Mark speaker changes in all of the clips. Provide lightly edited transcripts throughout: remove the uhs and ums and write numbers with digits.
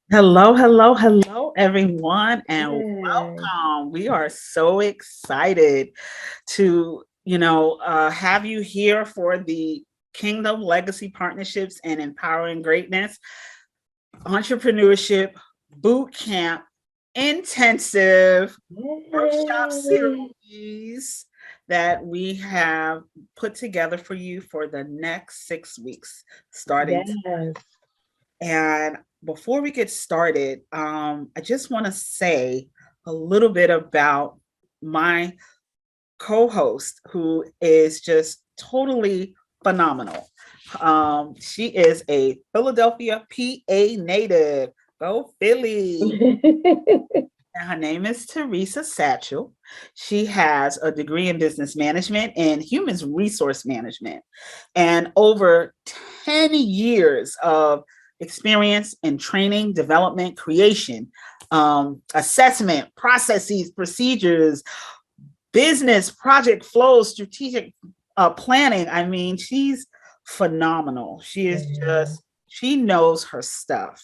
Speaker 1: Hello, hello, hello, everyone, and
Speaker 2: Yay.
Speaker 1: welcome. We are so excited to, have you here for the Kingdom Legacy Partnerships and Empowering Greatness Entrepreneurship Boot Camp Intensive Workshop
Speaker 2: Yay.
Speaker 1: Series that we have put together for you for the next 6 weeks, starting.
Speaker 2: Yes.
Speaker 1: And before we get started, I just want to say a little bit about my co host, who is just totally phenomenal. She is a Philadelphia, PA native. Go Philly. And her name is Theresa Satchell. She has a degree in business management and human resource management, and over 10 years of experience in training, development, creation, assessment, processes, procedures, business, project flows, strategic planning. I mean, she's phenomenal. She is
Speaker 2: Yeah.
Speaker 1: just, she knows her stuff.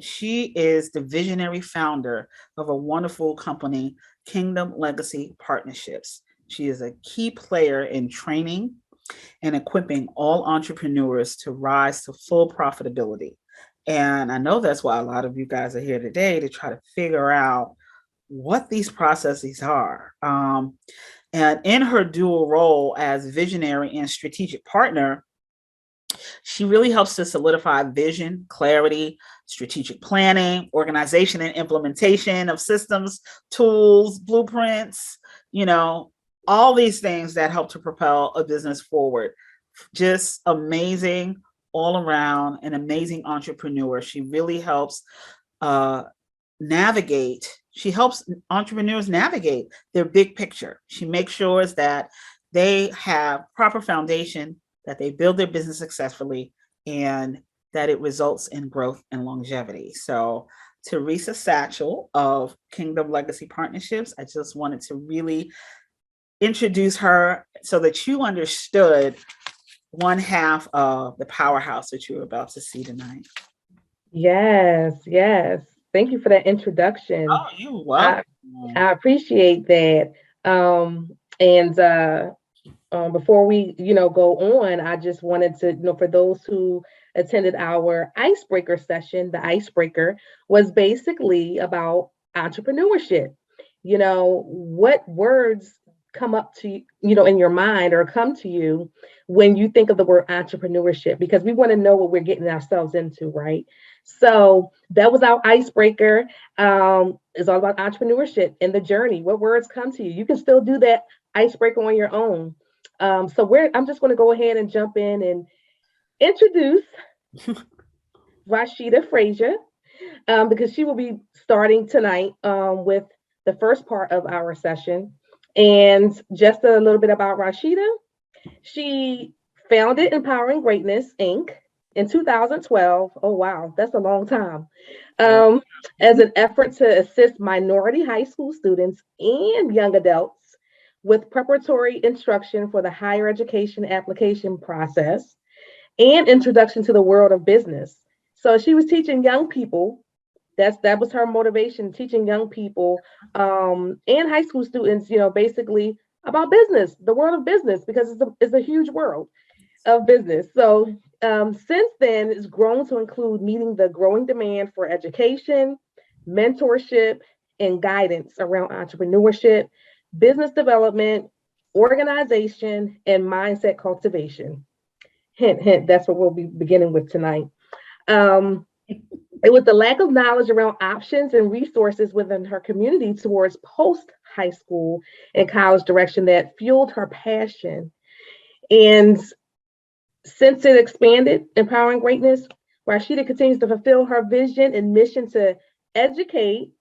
Speaker 1: She is the visionary founder of a wonderful company, Kingdom Legacy Partnerships. She is a key player in training and equipping all entrepreneurs to rise to full profitability. And I know that's why a lot of you guys are here today to try to figure out what these processes are. And in her dual role as visionary and strategic partner, she really helps to solidify vision, clarity, strategic planning, organization, and implementation of systems, tools, blueprints, you know, all these things that help to propel a business forward. Just amazing all around, an amazing entrepreneur. She really helps uh, navigate. She helps entrepreneurs navigate their big picture. She makes sure that they have proper foundation, that they build their business successfully, and that it results in growth and longevity. So, Theresa Satchell of Kingdom Legacy Partnerships, I just wanted to really introduce her so that you understood one half of the powerhouse that you're about to see tonight.
Speaker 2: Yes. Yes. Thank you for that introduction.
Speaker 1: Oh, you're
Speaker 2: I
Speaker 1: welcome.
Speaker 2: I appreciate that. And before we, go on, I just wanted to, for those who attended our icebreaker session, the icebreaker was basically about entrepreneurship. What words come up to in your mind or come to you when you think of the word entrepreneurship, because we want to know what we're getting ourselves into, right? So that was our icebreaker. It's all about entrepreneurship and the journey. What words come to you? You can still do that icebreaker on your own. I'm just going to go ahead and jump in and introduce Rasheeda Frasier, because she will be starting tonight with the first part of our session. And just a little bit about Rasheeda. She founded Empowering Greatness Inc. in 2012. Oh, wow, that's a long time.
Speaker 1: Yeah.
Speaker 2: Um, as an effort to assist minority high school students and young adults with preparatory instruction for the higher education application process and introduction to the world of business. So she was teaching young people. That was her motivation, teaching young people and high school students, basically about business, the world of business, because it's a huge world of business. So since then, it's grown to include meeting the growing demand for education, mentorship, and guidance around entrepreneurship, business development, organization, and mindset cultivation. Hint, hint, that's what we'll be beginning with tonight. Um, it was the lack of knowledge around options and resources within her community towards post high school and college direction that fueled her passion. And since it expanded, Empowering Greatness, Rashida continues to fulfill her vision and mission to educate,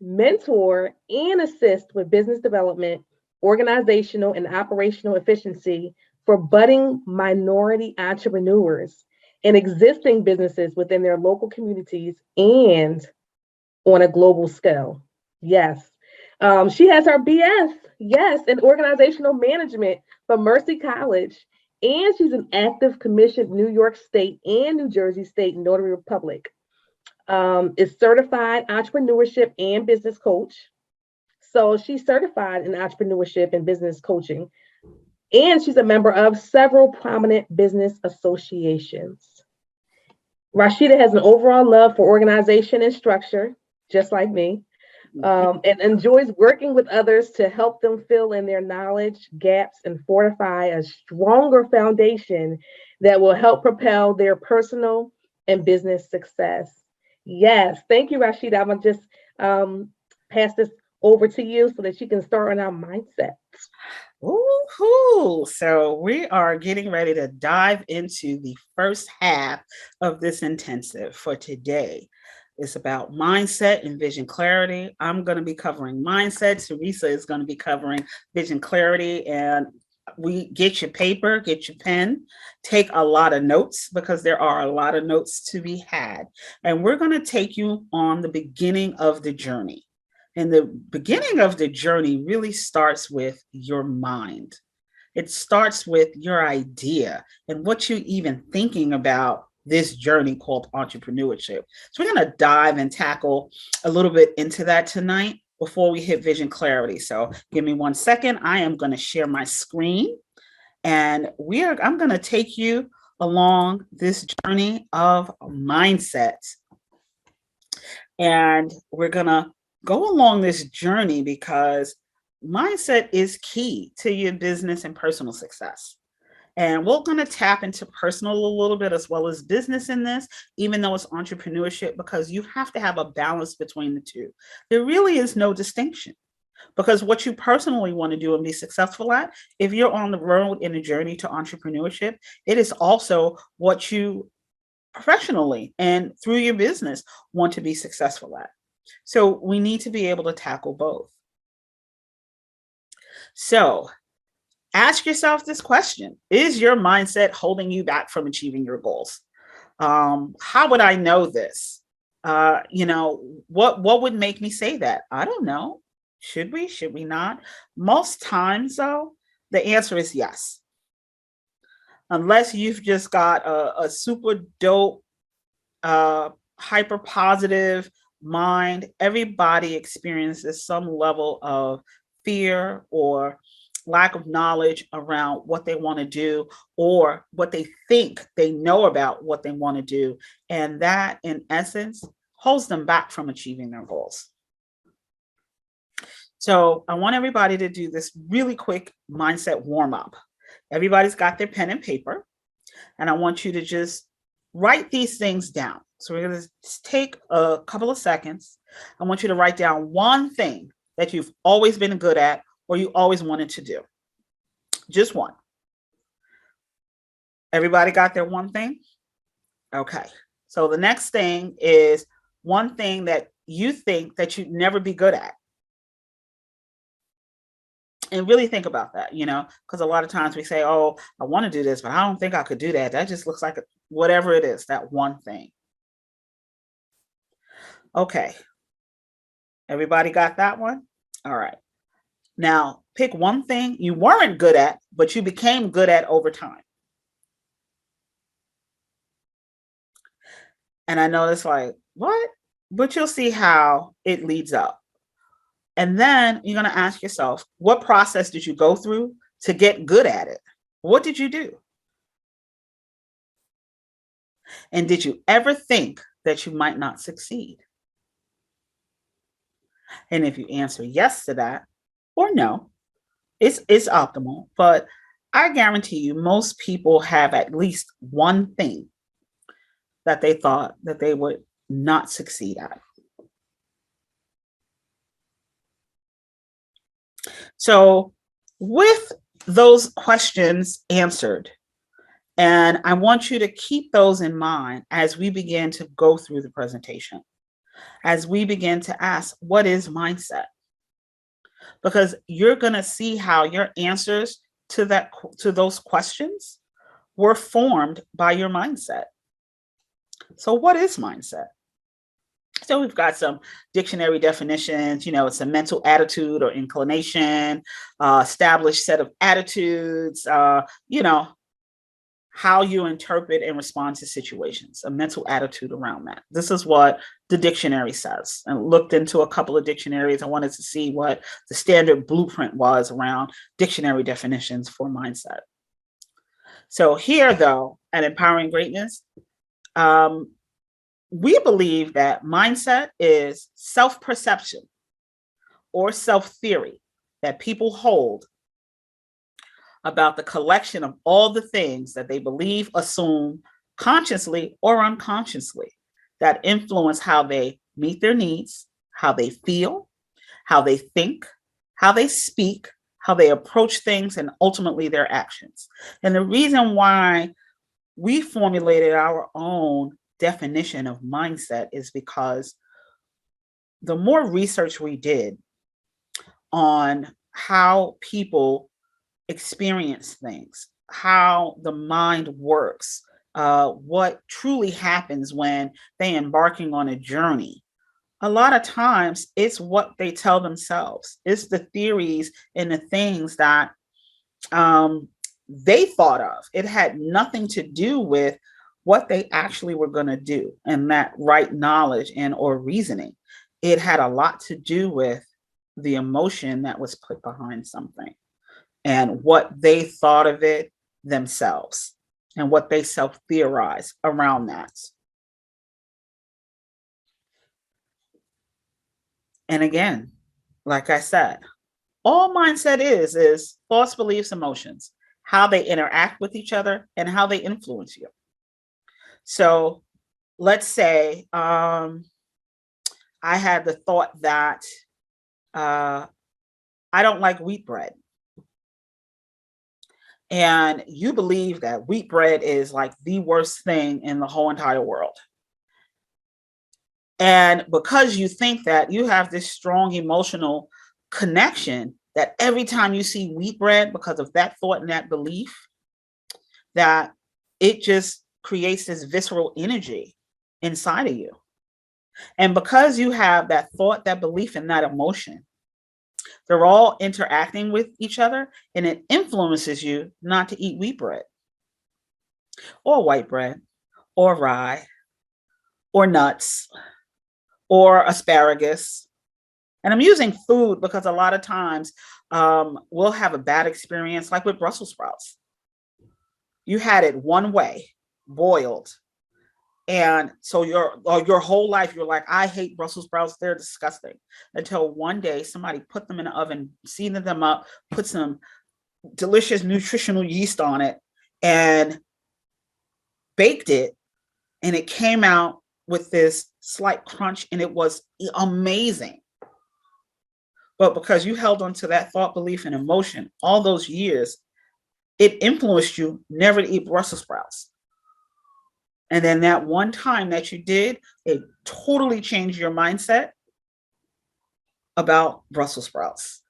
Speaker 2: mentor, and assist with business development, organizational, and operational efficiency for budding minority entrepreneurs and existing businesses within their local communities and on a global scale. Yes. She has her BS, yes, in organizational management from Mercy College. And she's an active commissioned New York State and New Jersey State Notary Public. is certified entrepreneurship and business coach. So she's certified in entrepreneurship and business coaching, and she's a member of several prominent business associations. Rasheeda has an overall love for organization and structure, just like me, and enjoys working with others to help them fill in their knowledge gaps and fortify a stronger foundation that will help propel their personal and business success. Yes, thank you, Rasheeda. I'm going to just pass this over to you so that you can start on our mindset.
Speaker 1: Woohoo! So we are getting ready to dive into the first half of this intensive for today. It's about mindset and vision clarity. I'm going to be covering mindset. Theresa is going to be covering vision clarity. And we get your paper, get your pen, take a lot of notes because there are a lot of notes to be had. And we're going to take you on the beginning of the journey. And the beginning of the journey really starts with your mind. It starts with your idea and what you're even thinking about this journey called entrepreneurship. So we're going to dive and tackle a little bit into that tonight before we hit vision clarity. So give me 1 second. I am going to share my screen and I'm going to take you along this journey of mindset. And we're going to go along this journey because mindset is key to your business and personal success. And we're going to tap into personal a little bit as well as business in this, even though it's entrepreneurship, because you have to have a balance between the two. There really is no distinction because what you personally want to do and be successful at, if you're on the road in a journey to entrepreneurship, it is also what you professionally and through your business want to be successful at. So we need to be able to tackle both. So ask yourself this question: is your mindset holding you back from achieving your goals? How would I know this? What would make me say that? I don't know. Should we not? Most times though, the answer is yes. Unless you've just got a super dope, hyper positive mind, everybody experiences some level of fear or lack of knowledge around what they want to do or what they think they know about what they want to do. And that, in essence, holds them back from achieving their goals. So I want everybody to do this really quick mindset warm up. Everybody's got their pen and paper, and I want you to just write these things down. So we're going to take a couple of seconds. I want you to write down one thing that you've always been good at or you always wanted to do. Just one. Everybody got their one thing? Okay. So the next thing is one thing that you think that you'd never be good at. And really think about that, because a lot of times we say, oh, I want to do this, but I don't think I could do that. That just looks like whatever it is, that one thing. Okay. Everybody got that one? All right. Now, pick one thing you weren't good at, but you became good at over time. And I know it's like, what? But you'll see how it leads up. And then you're going to ask yourself, what process did you go through to get good at it? What did you do? And did you ever think that you might not succeed? And if you answer yes to that, or no, it's optimal. But I guarantee you, most people have at least one thing that they thought that they would not succeed at. So with those questions answered, and I want you to keep those in mind as we begin to go through the presentation, as we begin to ask, what is mindset? Because you're going to see how your answers to those questions were formed by your mindset. So what is mindset? So we've got some dictionary definitions. It's a mental attitude or inclination, established set of attitudes, how you interpret and respond to situations, a mental attitude around that. This is what the dictionary says. And looked into a couple of dictionaries. I wanted to see what the standard blueprint was around dictionary definitions for mindset. So here, though, at Empowering Greatness, we believe that mindset is self-perception or self-theory that people hold about the collection of all the things that they believe, assume, consciously or unconsciously, that influence how they meet their needs, how they feel, how they think, how they speak, how they approach things, and ultimately their actions. And the reason why we formulated our own definition of mindset is because the more research we did on how people experience things, how the mind works, what truly happens when they embarking on a journey. A lot of times it's what they tell themselves. It's the theories and the things that they thought of. It had nothing to do with what they actually were going to do and that right knowledge and or reasoning. It had a lot to do with the emotion that was put behind something and what they thought of it themselves and what they self-theorize around that. And again, like I said, all mindset is thoughts, beliefs, emotions, how they interact with each other and how they influence you. So let's say I had the thought that I don't like wheat bread. And you believe that wheat bread is like the worst thing in the whole entire world. And because you think that, you have this strong emotional connection that every time you see wheat bread, because of that thought and that belief, that it just creates this visceral energy inside of you. And because you have that thought, that belief, and that emotion, they're all interacting with each other, and it influences you not to eat wheat bread or white bread or rye or nuts or asparagus. And I'm using food because a lot of times we'll have a bad experience, like with Brussels sprouts. You had it one way, boiled. And so your whole life, you're like, I hate Brussels sprouts. They're disgusting. Until one day somebody put them in the oven, seasoned them up, put some delicious nutritional yeast on it and baked it. And it came out with this slight crunch and it was amazing. But because you held on to that thought, belief, and emotion all those years, it influenced you never to eat Brussels sprouts. And then that one time that you did, it totally changed your mindset about Brussels sprouts.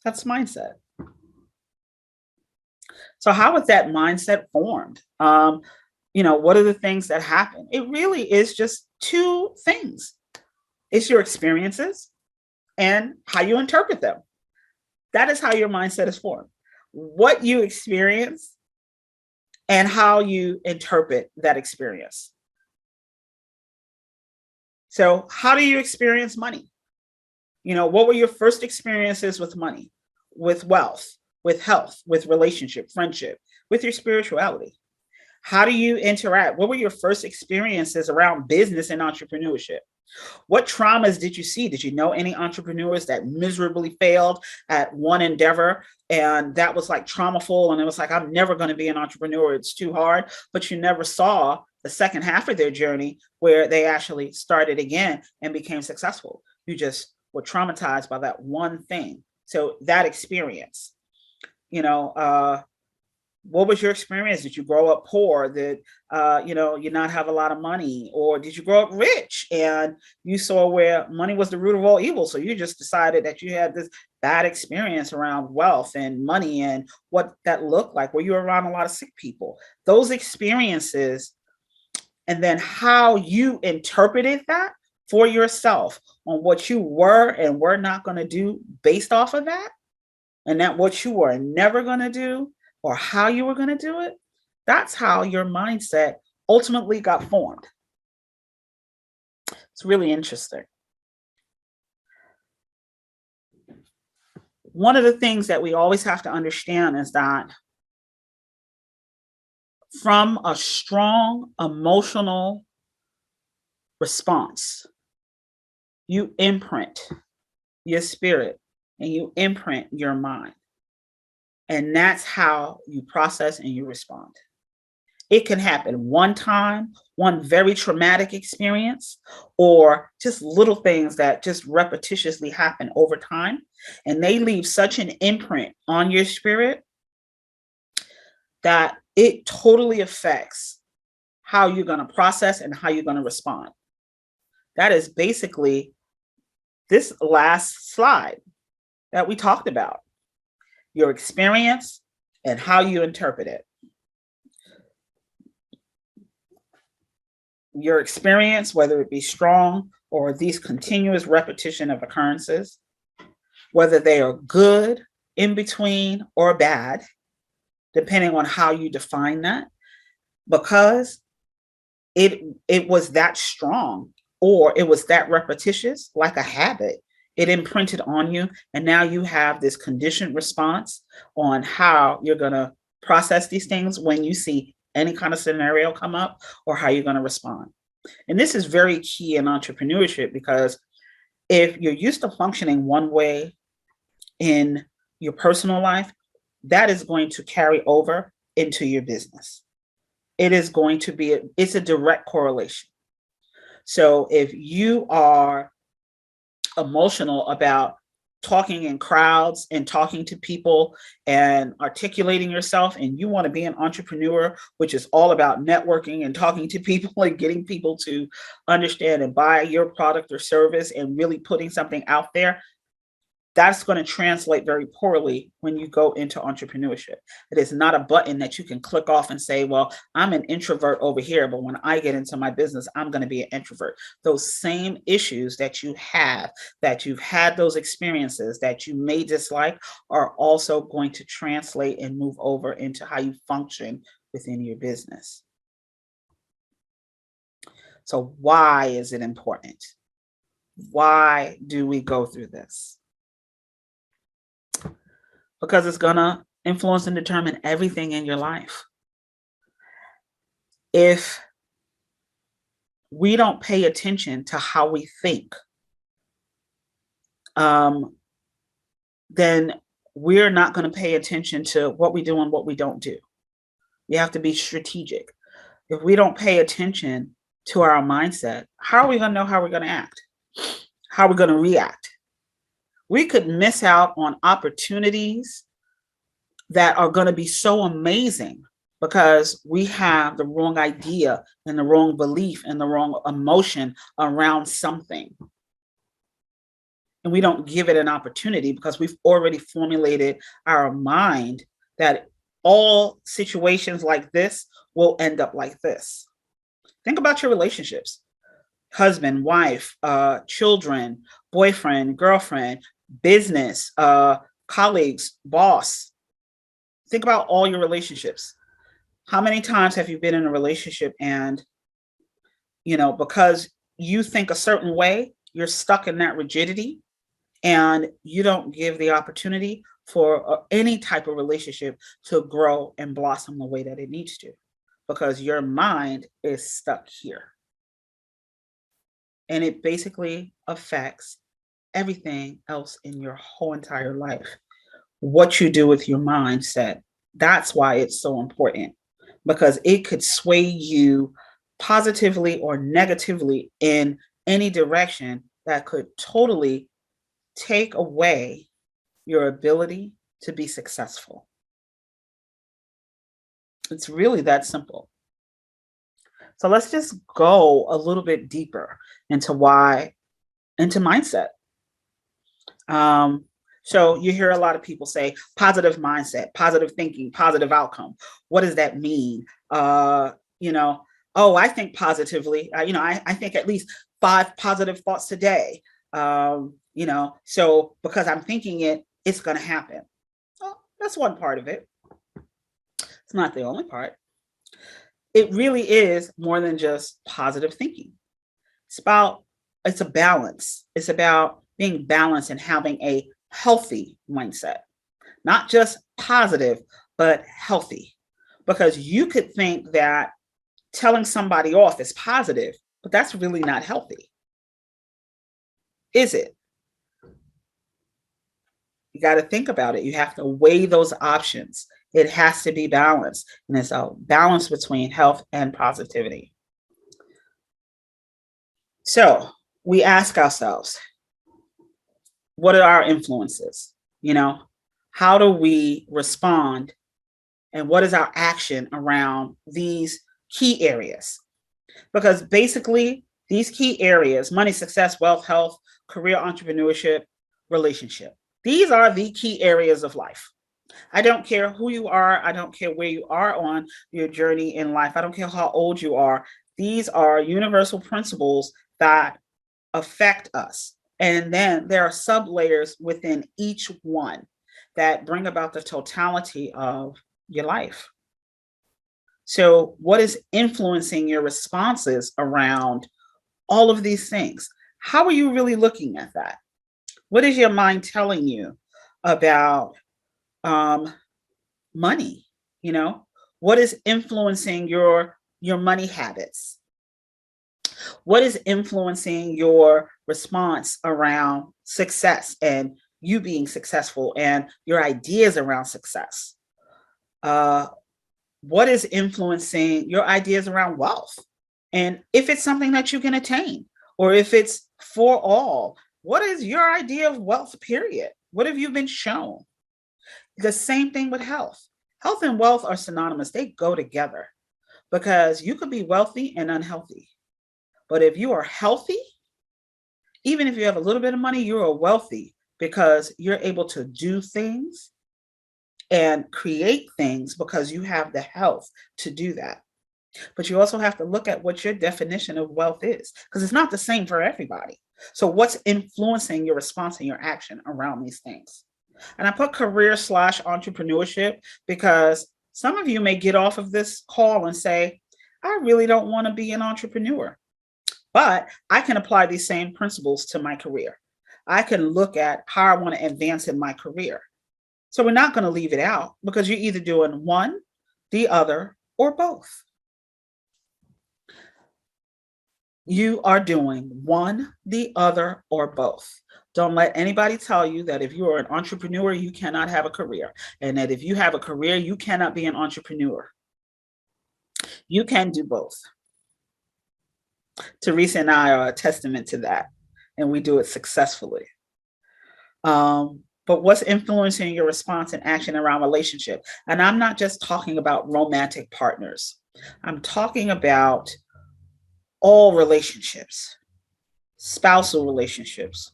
Speaker 1: That's mindset. So how was that mindset formed? What are the things that happen? It really is just two things. It's your experiences and how you interpret them. That is how your mindset is formed. What you experience and how you interpret that experience. So how do you experience money? What were your first experiences with money, with wealth, with health, with relationship, friendship, with your spirituality? How do you interact? What were your first experiences around business and entrepreneurship? What traumas did you see? Did you know any entrepreneurs that miserably failed at one endeavor and that was like traumaful and it was like, I'm never going to be an entrepreneur, it's too hard, but you never saw the second half of their journey where they actually started again and became successful. You just were traumatized by that one thing. So that experience, what was your experience? Did you grow up poor? Did you not have a lot of money? Or did you grow up rich and you saw where money was the root of all evil? So you just decided that you had this bad experience around wealth and money and what that looked like. Were you around a lot of sick people? Those experiences, and then how you interpreted that for yourself on what you were and were not going to do based off of that, and that what you were never going to do or how you were going to do it, That's how your mindset ultimately got formed. It's really interesting. One of the things that we always have to understand is that from a strong emotional response, you imprint your spirit and you imprint your mind. And that's how you process and you respond. It can happen one time, one very traumatic experience, or just little things that just repetitiously happen over time. And they leave such an imprint on your spirit that it totally affects how you're going to process and how you're going to respond. That is basically this last slide that we talked about, your experience and how you interpret it. Your experience, whether it be strong or these continuous repetition of occurrences, whether they are good, in between, or bad, depending on how you define that, because it was that strong or it was that repetitious, like a habit. It imprinted on you, and now you have this conditioned response on how you're going to process these things when you see any kind of scenario come up, or how you're going to respond. And this is very key in entrepreneurship, because if you're used to functioning one way in your personal life, that is going to carry over into your business. It is going to be, it's a direct correlation. So if you are emotional about talking in crowds and talking to people and articulating yourself, and you want to be an entrepreneur, which is all about networking and talking to people and getting people to understand and buy your product or service and really putting something out there, that's going to translate very poorly when you go into entrepreneurship. It is not a button that you can click off and say, well, I'm an introvert over here, but when I get into my business, I'm going to be an introvert. Those same issues that you have, that you've had those experiences that you may dislike, are also going to translate and move over into how you function within your business. So why is it important? Why do we go through this? Because it's going to influence and determine everything in your life. If we don't pay attention to how we think, then we're not going to pay attention to what we do and what we don't do. You have to be strategic. If we don't pay attention to our mindset, how are we going to know how we're going to act? How are we going to react? We could miss out on opportunities that are going to be so amazing because we have the wrong idea and the wrong belief and the wrong emotion around something. And we don't give it an opportunity because we've already formulated our mind that all situations like this will end up like this. Think about your relationships: husband, wife, children, boyfriend, girlfriend, business, colleagues, boss. Think about all your relationships. How many times have you been in a relationship and, because you think a certain way, you're stuck in that rigidity, and you don't give the opportunity for any type of relationship to grow and blossom the way that it needs to, because your mind is stuck here. And it basically affects everything else in your whole entire life. What you do with your mindset, that's why it's so important, because it could sway you positively or negatively in any direction that could totally take away your ability to be successful. It's really that simple. So let's just go a little bit deeper into mindset. So you hear a lot of people say positive mindset, positive thinking, positive outcome. What does that mean? Oh, I think positively. I think at least 5 positive thoughts a day. So because I'm thinking it, it's going to happen. Well, that's one part of it. It's not the only part. it really is more than just positive thinking. It's about, it's a balance. It's about being balanced and having a healthy mindset, not just positive, but healthy. Because you could think that telling somebody off is positive, but that's really not healthy, is it? You got to think about it. You have to weigh those options. It has to be balanced. And it's a balance between health and positivity. So we ask ourselves, what are our influences? You know, how do we respond? And what is our action around these key areas? Because basically, these key areas, money, success, wealth, health, career, entrepreneurship, relationship, these are the key areas of life. I don't care who you are. I don't care where you are on your journey in life. I don't care how old you are. These are universal principles that affect us. And then there are sub layers within each one that bring about the totality of your life. So, what is influencing your responses around all of these things? How are you really looking at that? What is your mind telling you about um, money? You know, what is influencing your money habits? What is influencing your response around success and you being successful and your ideas around success? Uh, what is influencing your ideas around wealth? And if it's something that you can attain, or if it's for all, what is your idea of wealth, period? What have you been shown? The same thing with health. Health and wealth are synonymous, they go together because you could be wealthy and unhealthy. But if you are healthy, even if you have a little bit of money, you are wealthy because you're able to do things and create things because you have the health to do that. But you also have to look at what your definition of wealth is because it's not the same for everybody. So, what's influencing your response and your action around these things? And I put career slash entrepreneurship because some of you may get off of this call and say, I really don't want to be an entrepreneur, but I can apply these same principles to my career. I can look at how I want to advance in my career. So we're not going to leave it out because you're either doing one, the other, or both. You are doing one, the other, or both. Don't let anybody tell you that if you are an entrepreneur, you cannot have a career, and that if you have a career, you cannot be an entrepreneur. You can do both. Theresa and I are a testament to that, and we do it successfully. But what's influencing your response and action around relationship? And I'm not just talking about romantic partners. I'm talking about all relationships, spousal relationships,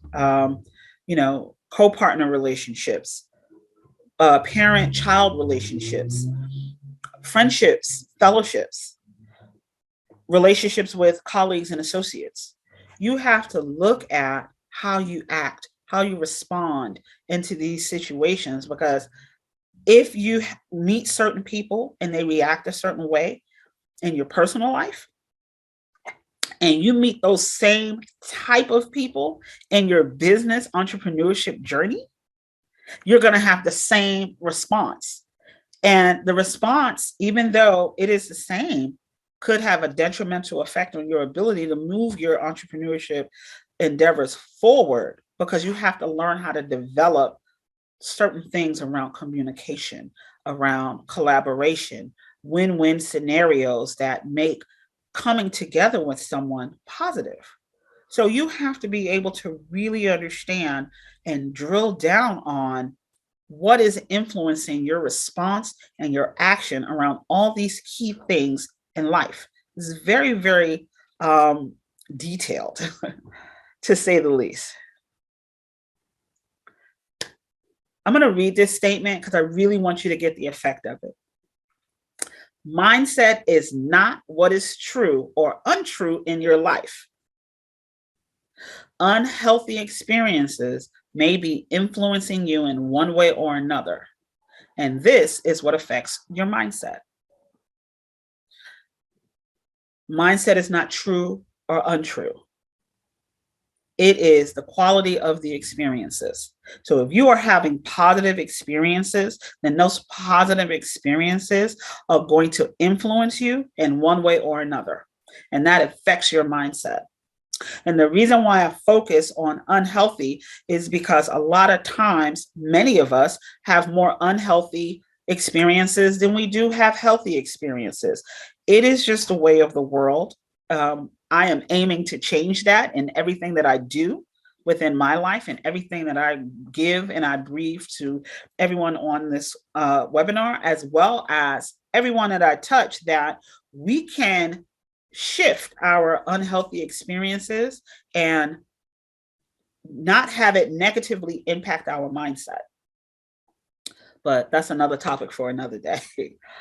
Speaker 1: co-partner relationships, parent-child relationships, friendships, fellowships, relationships with colleagues and associates. You have to look at how you act, how you respond into these situations, because if you meet certain people and they react a certain way in your personal life, and you meet those same type of people in your business entrepreneurship journey, you're going to have the same response. And the response, even though it is the same, could have a detrimental effect on your ability to move your entrepreneurship endeavors forward, because you have to learn how to develop certain things around communication, around collaboration, win-win scenarios that make coming together with someone positive. So you have to be able to really understand and drill down on what is influencing your response and your action around all these key things in life. This is very, very detailed, to say the least. I'm going to read this statement because I really want you to get the effect of it. Mindset is not what is true or untrue in your life. Unhealthy experiences may be influencing you in one way or another. And this is what affects your mindset. Mindset is not true or untrue. It is the quality of the experiences. So if you are having positive experiences, then those positive experiences are going to influence you in one way or another. And that affects your mindset. And the reason why I focus on unhealthy is because a lot of times, many of us have more unhealthy experiences than we do have healthy experiences. It is just a way of the world. I am aiming to change that in everything that I do within my life and everything that I give and I brief to everyone on this webinar, as well as everyone that I touch, that we can shift our unhealthy experiences and not have it negatively impact our mindset. But that's another topic for another day,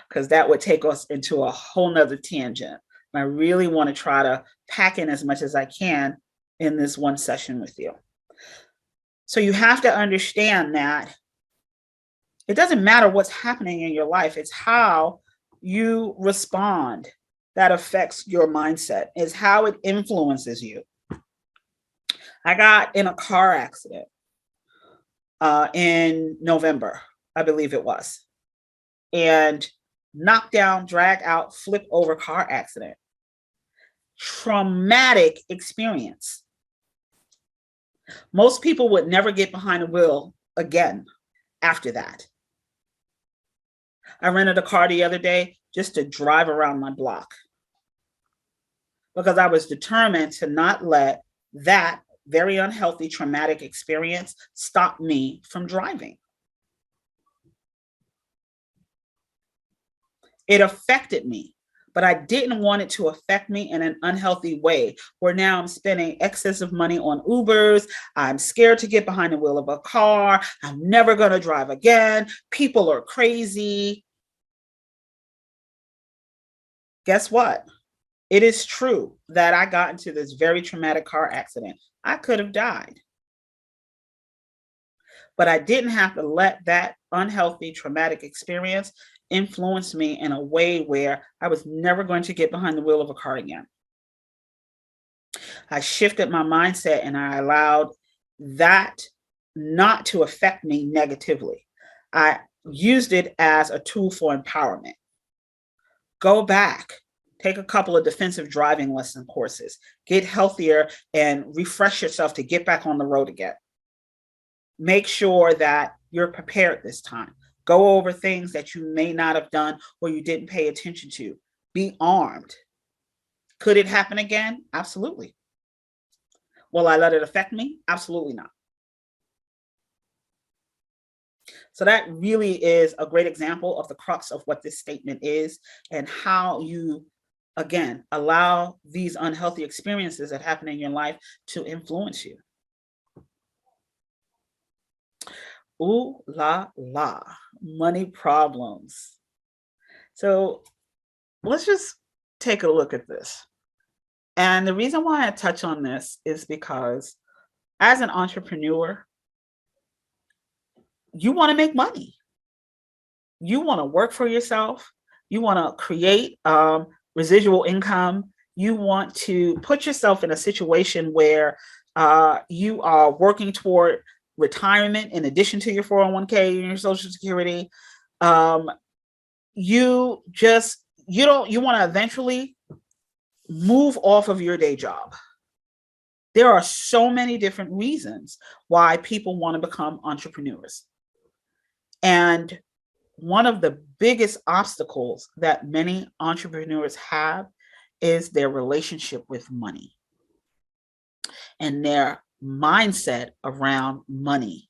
Speaker 1: because that would take us into a whole nother tangent. I really want to try to pack in as much as I can in this one session with you. So you have to understand that it doesn't matter what's happening in your life, it's how you respond that affects your mindset, is how it influences you. I got in a car accident in November, I believe it was, and knocked down, drag out, flip over car accident. Traumatic experience. Most people would never get behind a wheel again after that. I rented a car the other day just to drive around my block because I was determined to not let that very unhealthy, traumatic experience stop me from driving. It affected me, but I didn't want it to affect me in an unhealthy way, where now I'm spending excessive money on Ubers. I'm scared to get behind the wheel of a car. I'm never going to drive again. People are crazy. Guess what? It is true that I got into this very traumatic car accident. I could have died. But I didn't have to let that unhealthy, traumatic experience influence me in a way where I was never going to get behind the wheel of a car again. I shifted my mindset and I allowed that not to affect me negatively. I used it as a tool for empowerment. Go back, take a couple of defensive driving lesson courses, get healthier and refresh yourself to get back on the road again. Make sure that you're prepared this time. Go over things that you may not have done or you didn't pay attention to. Be armed. Could it happen again? Absolutely. Will I let it affect me? Absolutely not. So that really is a great example of the crux of what this statement is and how you, again, allow these unhealthy experiences that happen in your life to influence you. Ooh la la, money problems. So let's just take a look at this. And the reason why I touch on this is because as an entrepreneur, you want to make money. You want to work for yourself. You want to create residual income. You want to put yourself in a situation where you are working toward retirement in addition to your 401k and your Social Security. You want to eventually move off of your day job. There are so many different reasons why people want to become entrepreneurs. And one of the biggest obstacles that many entrepreneurs have is their relationship with money and their mindset around money,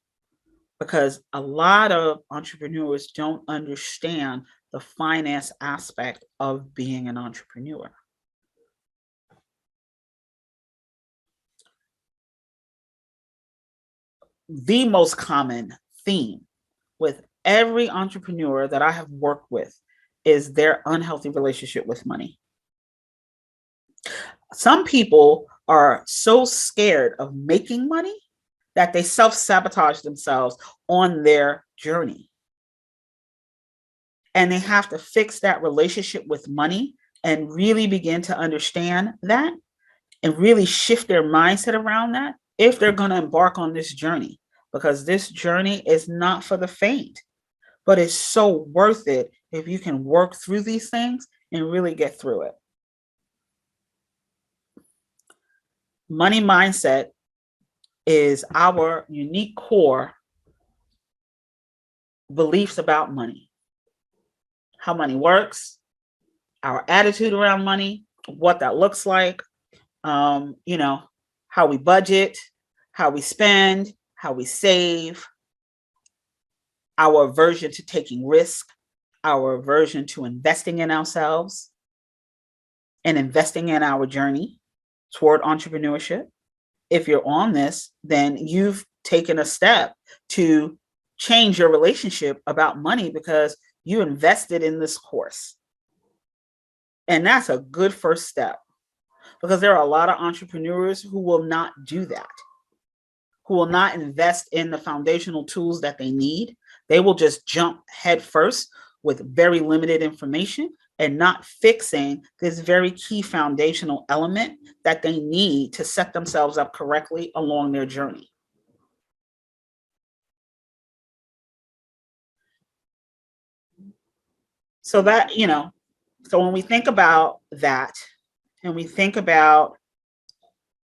Speaker 1: because a lot of entrepreneurs don't understand the finance aspect of being an entrepreneur. The most common theme with every entrepreneur that I have worked with is their unhealthy relationship with money. Some people are so scared of making money that they self-sabotage themselves on their journey. And they have to fix that relationship with money and really begin to understand that and really shift their mindset around that if they're going to embark on this journey, because this journey is not for the faint, but it's so worth it if you can work through these things and really get through it. Money mindset is our unique core beliefs about money, how money works, our attitude around money, what that looks like, how we budget, how we spend, how we save, our aversion to taking risk, our aversion to investing in ourselves and investing in our journey toward entrepreneurship. If you're on this, then you've taken a step to change your relationship about money because you invested in this course. And that's a good first step, because there are a lot of entrepreneurs who will not do that, who will not invest in the foundational tools that they need. They will just jump head first with very limited information and not fixing this very key foundational element that they need to set themselves up correctly along their journey. So that, so when we think about that and we think about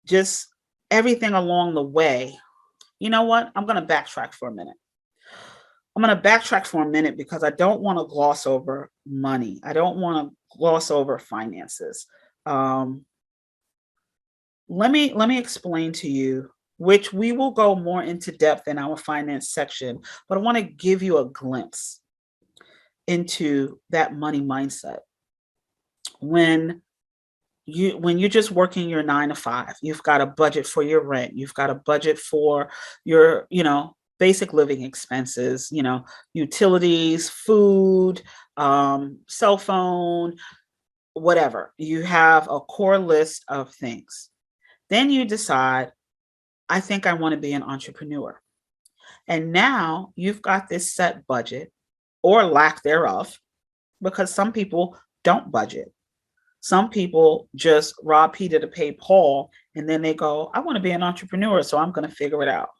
Speaker 1: just everything along the way, you know what? I'm going to backtrack for a minute. Because I don't want to gloss over money. I don't want to gloss over finances. Let me explain to you, which we will go more into depth in our finance section, but I want to give you a glimpse into that money mindset. When you're just working your 9 to 5, you've got a budget for your rent, you've got a budget for your, basic living expenses, utilities, food, cell phone, whatever. You have a core list of things. Then you decide, I think I want to be an entrepreneur. And now you've got this set budget or lack thereof, because some people don't budget. Some people just rob Peter to pay Paul, and then they go, I want to be an entrepreneur, so I'm going to figure it out.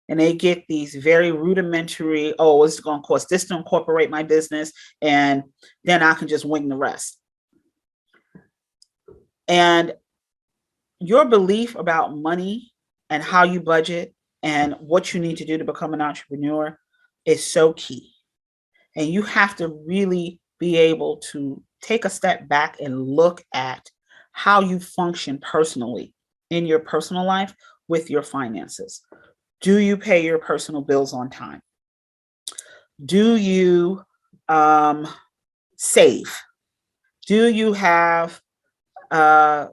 Speaker 1: And they get these very rudimentary, oh, it's going to cost this to incorporate my business, and then I can just wing the rest. And your belief about money and how you budget and what you need to do to become an entrepreneur is so key. And you have to really be able to take a step back and look at how you function personally in your personal life with your finances. Do you pay your personal bills on time? Do you save? Do you have a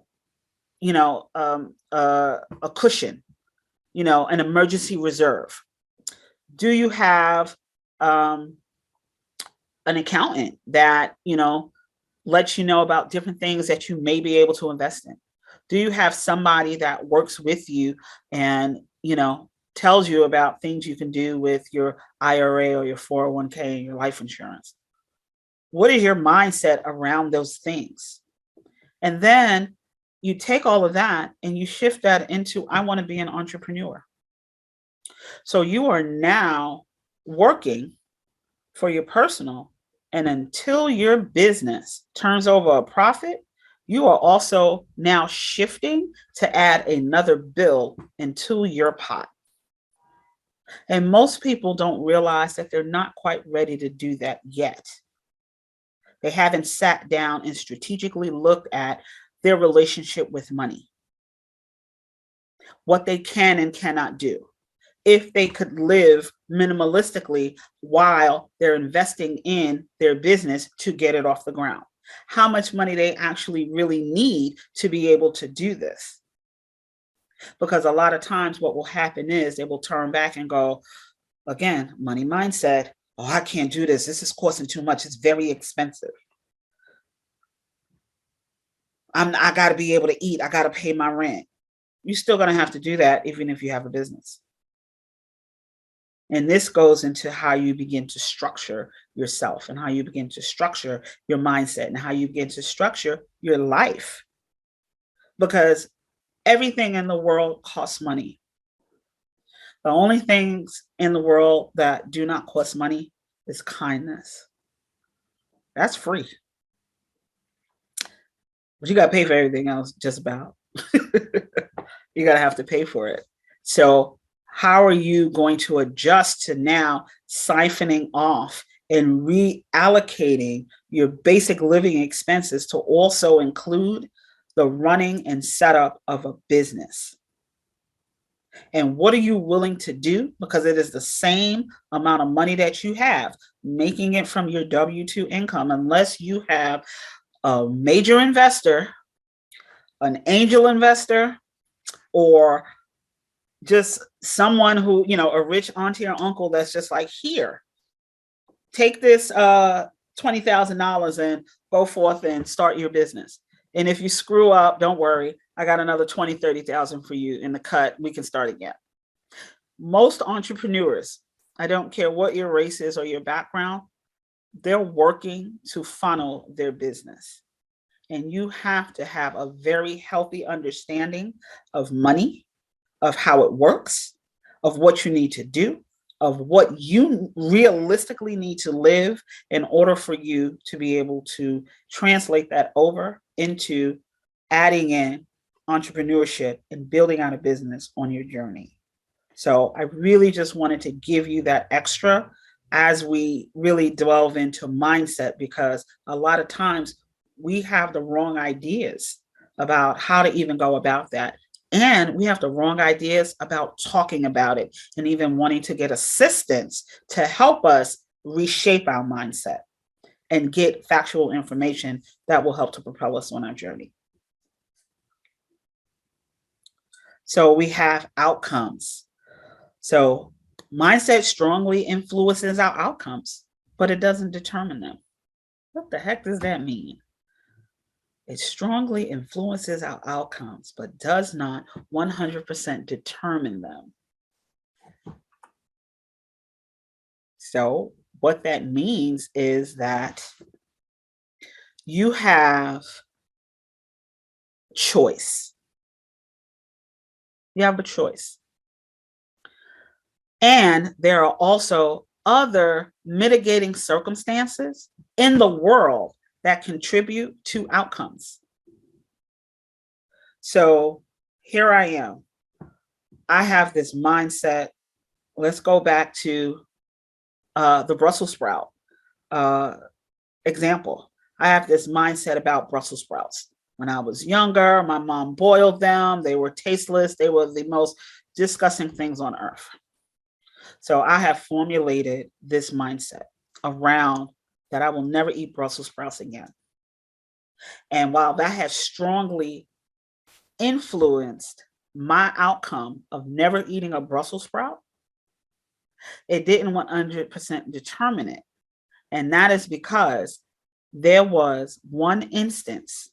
Speaker 1: cushion, an emergency reserve? Do you have an accountant that, lets you know about different things that you may be able to invest in? Do you have somebody that works with you and, tells you about things you can do with your IRA or your 401k and your life insurance? What is your mindset around those things? And then you take all of that and you shift that into, I want to be an entrepreneur. So you are now working for your personal, and until your business turns over a profit, you are also now shifting to add another bill into your pot. And most people don't realize that they're not quite ready to do that yet. They haven't sat down and strategically looked at their relationship with money, what they can and cannot do. If they could live minimalistically while they're investing in their business to get it off the ground, how much money they actually really need to be able to do this. Because a lot of times what will happen is they will turn back and go, again, money mindset, oh, I can't do this. This is costing too much. It's very expensive. I got to be able to eat. I got to pay my rent. You're still going to have to do that even if you have a business. And this goes into how you begin to structure yourself and how you begin to structure your mindset and how you begin to structure your life. Because everything in the world costs money. The only things in the world that do not cost money is kindness. That's free. But you got to pay for everything else, just about. You got to have to pay for it. So, how are you going to adjust to now siphoning off and reallocating your basic living expenses to also include the running and setup of a business? And what are you willing to do? Because it is the same amount of money that you have, making it from your W-2 income, unless you have a major investor, an angel investor, or just someone who, a rich auntie or uncle that's just like, here, take this $20,000 and go forth and start your business. And if you screw up, don't worry. I got another 20, 30,000 for you in the cut. We can start again. Most entrepreneurs, I don't care what your race is or your background, they're working to funnel their business. And you have to have a very healthy understanding of money, of how it works, of what you need to do, of what you realistically need to live in order for you to be able to translate that over into adding in entrepreneurship and building out a business on your journey. So I really just wanted to give you that extra as we really delve into mindset, because a lot of times we have the wrong ideas about how to even go about that. And we have the wrong ideas about talking about it and even wanting to get assistance to help us reshape our mindset and get factual information that will help to propel us on our journey. So we have outcomes. So mindset strongly influences our outcomes, but it doesn't determine them. What the heck does that mean? It strongly influences our outcomes, but does not 100% determine them. So what that means is that you have choice. You have a choice. And there are also other mitigating circumstances in the world that contribute to outcomes. So here I am. I have this mindset. Let's go back to the Brussels sprout example. I have this mindset about Brussels sprouts. When I was younger, my mom boiled them. They were tasteless. They were the most disgusting things on earth. So I have formulated this mindset around that I will never eat Brussels sprouts again. And while that has strongly influenced my outcome of never eating a Brussels sprout, it didn't 100% determine it. And that is because there was one instance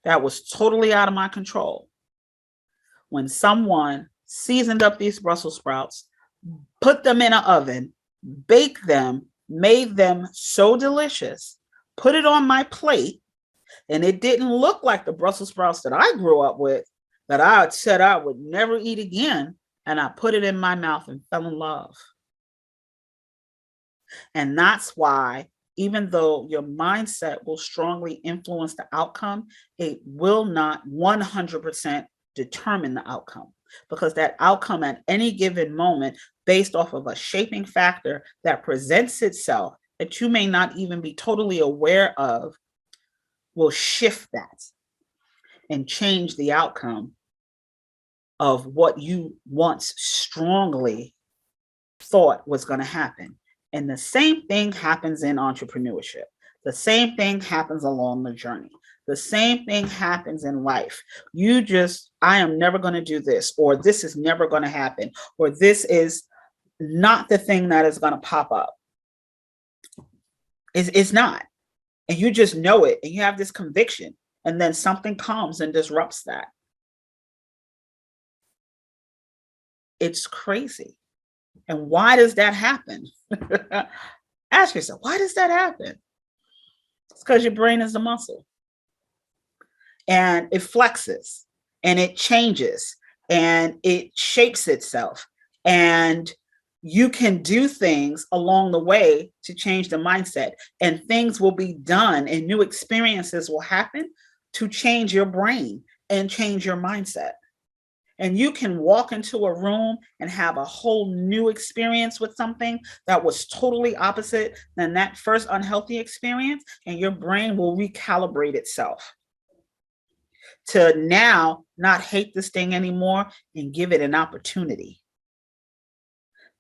Speaker 1: that was totally out of my control when someone seasoned up these Brussels sprouts, put them in an oven, baked them, made them so delicious, put it on my plate, and it didn't look like the Brussels sprouts that I grew up with, that I had said I would never eat again. And I put it in my mouth and fell in love. And that's why, even though your mindset will strongly influence the outcome, it will not 100% determine the outcome, because that outcome at any given moment, based off of a shaping factor that presents itself that you may not even be totally aware of, will shift that and change the outcome of what you once strongly thought was going to happen. And the same thing happens in entrepreneurship. The same thing happens along the journey. The same thing happens in life. I am never going to do this, or this is never going to happen, or this is not the thing that is going to pop up. It's not. And you just know it, and you have this conviction, and then something comes and disrupts that. It's crazy. And why does that happen? Ask yourself, why does that happen? It's because your brain is a muscle, and it flexes and it changes and it shapes itself. And you can do things along the way to change the mindset, and things will be done and new experiences will happen to change your brain and change your mindset. And you can walk into a room and have a whole new experience with something that was totally opposite than that first unhealthy experience, and your brain will recalibrate itself to now not hate this thing anymore and give it an opportunity.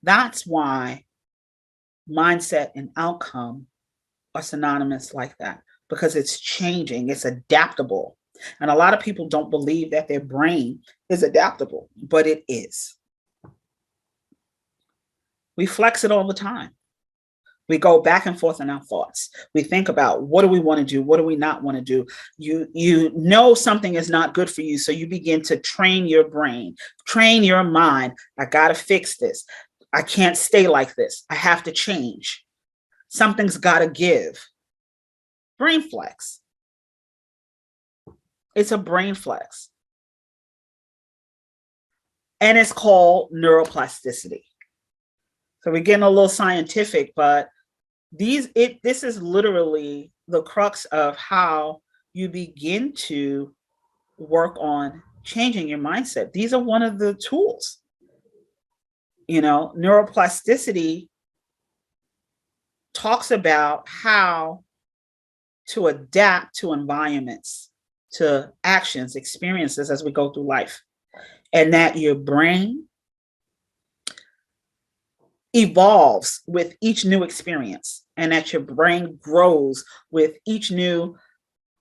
Speaker 1: That's why mindset and outcome are synonymous like that, because it's changing, it's adaptable. And a lot of people don't believe that their brain is adaptable, but it is. We flex it all the time. We go back and forth in our thoughts. We think about, what do we want to do? What do we not want to do? You know something is not good for you, so you begin to train your brain, train your mind. I got to fix this. I can't stay like this. I have to change. Something's got to give. Brain flex. It's a brain flex. And it's called neuroplasticity. So we're getting a little scientific, but this is literally the crux of how you begin to work on changing your mindset. These are one of the tools. Neuroplasticity talks about how to adapt to environments, to actions, experiences as we go through life, and that your brain evolves with each new experience, and that your brain grows with each new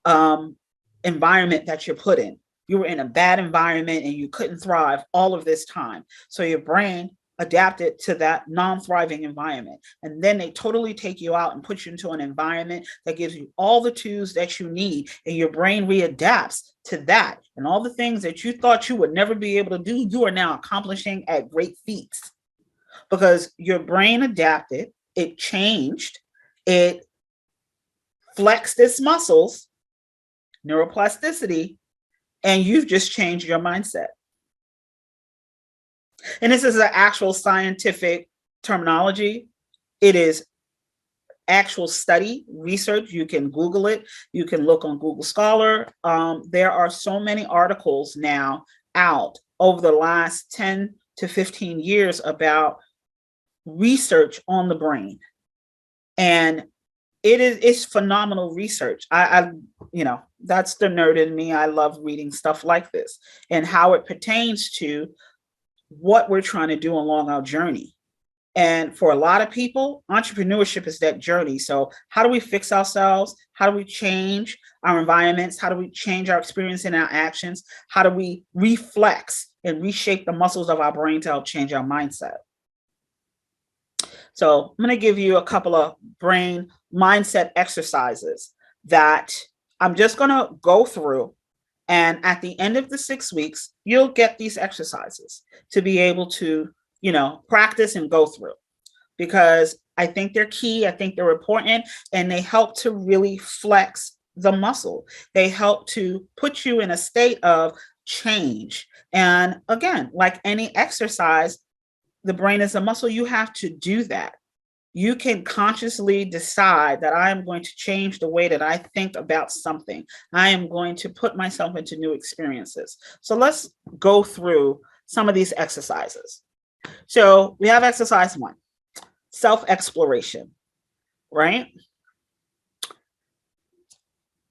Speaker 1: environment that you're put in. You were in a bad environment and you couldn't thrive all of this time. So your brain adapted to that non-thriving environment. And then they totally take you out and put you into an environment that gives you all the tools that you need. And your brain readapts to that. And all the things that you thought you would never be able to do, you are now accomplishing at great feats. Because your brain adapted, it changed, it flexed its muscles, neuroplasticity, and you've just changed your mindset. And this is an actual scientific terminology. It is actual study, research. You can Google it. You can look on Google Scholar. There are so many articles now out over the last 10 to 15 years about research on the brain. And it's phenomenal research. I that's the nerd in me. I love reading stuff like this and how it pertains to what we're trying to do along our journey. And for a lot of people, entrepreneurship is that journey. So how do we fix ourselves? How do we change our environments? How do we change our experience and our actions? How do we reflex and reshape the muscles of our brain to help change our mindset? So I'm going to give you a couple of brain mindset exercises that I'm just going to go through. And at the end of the 6 weeks, you'll get these exercises to be able to, practice and go through, because I think they're key. I think they're important, and they help to really flex the muscle. They help to put you in a state of change. And again, like any exercise, the brain is a muscle. You have to do that. You can consciously decide that I am going to change the way that I think about something. I am going to put myself into new experiences. So let's go through some of these exercises. So we have exercise 1, self-exploration, right?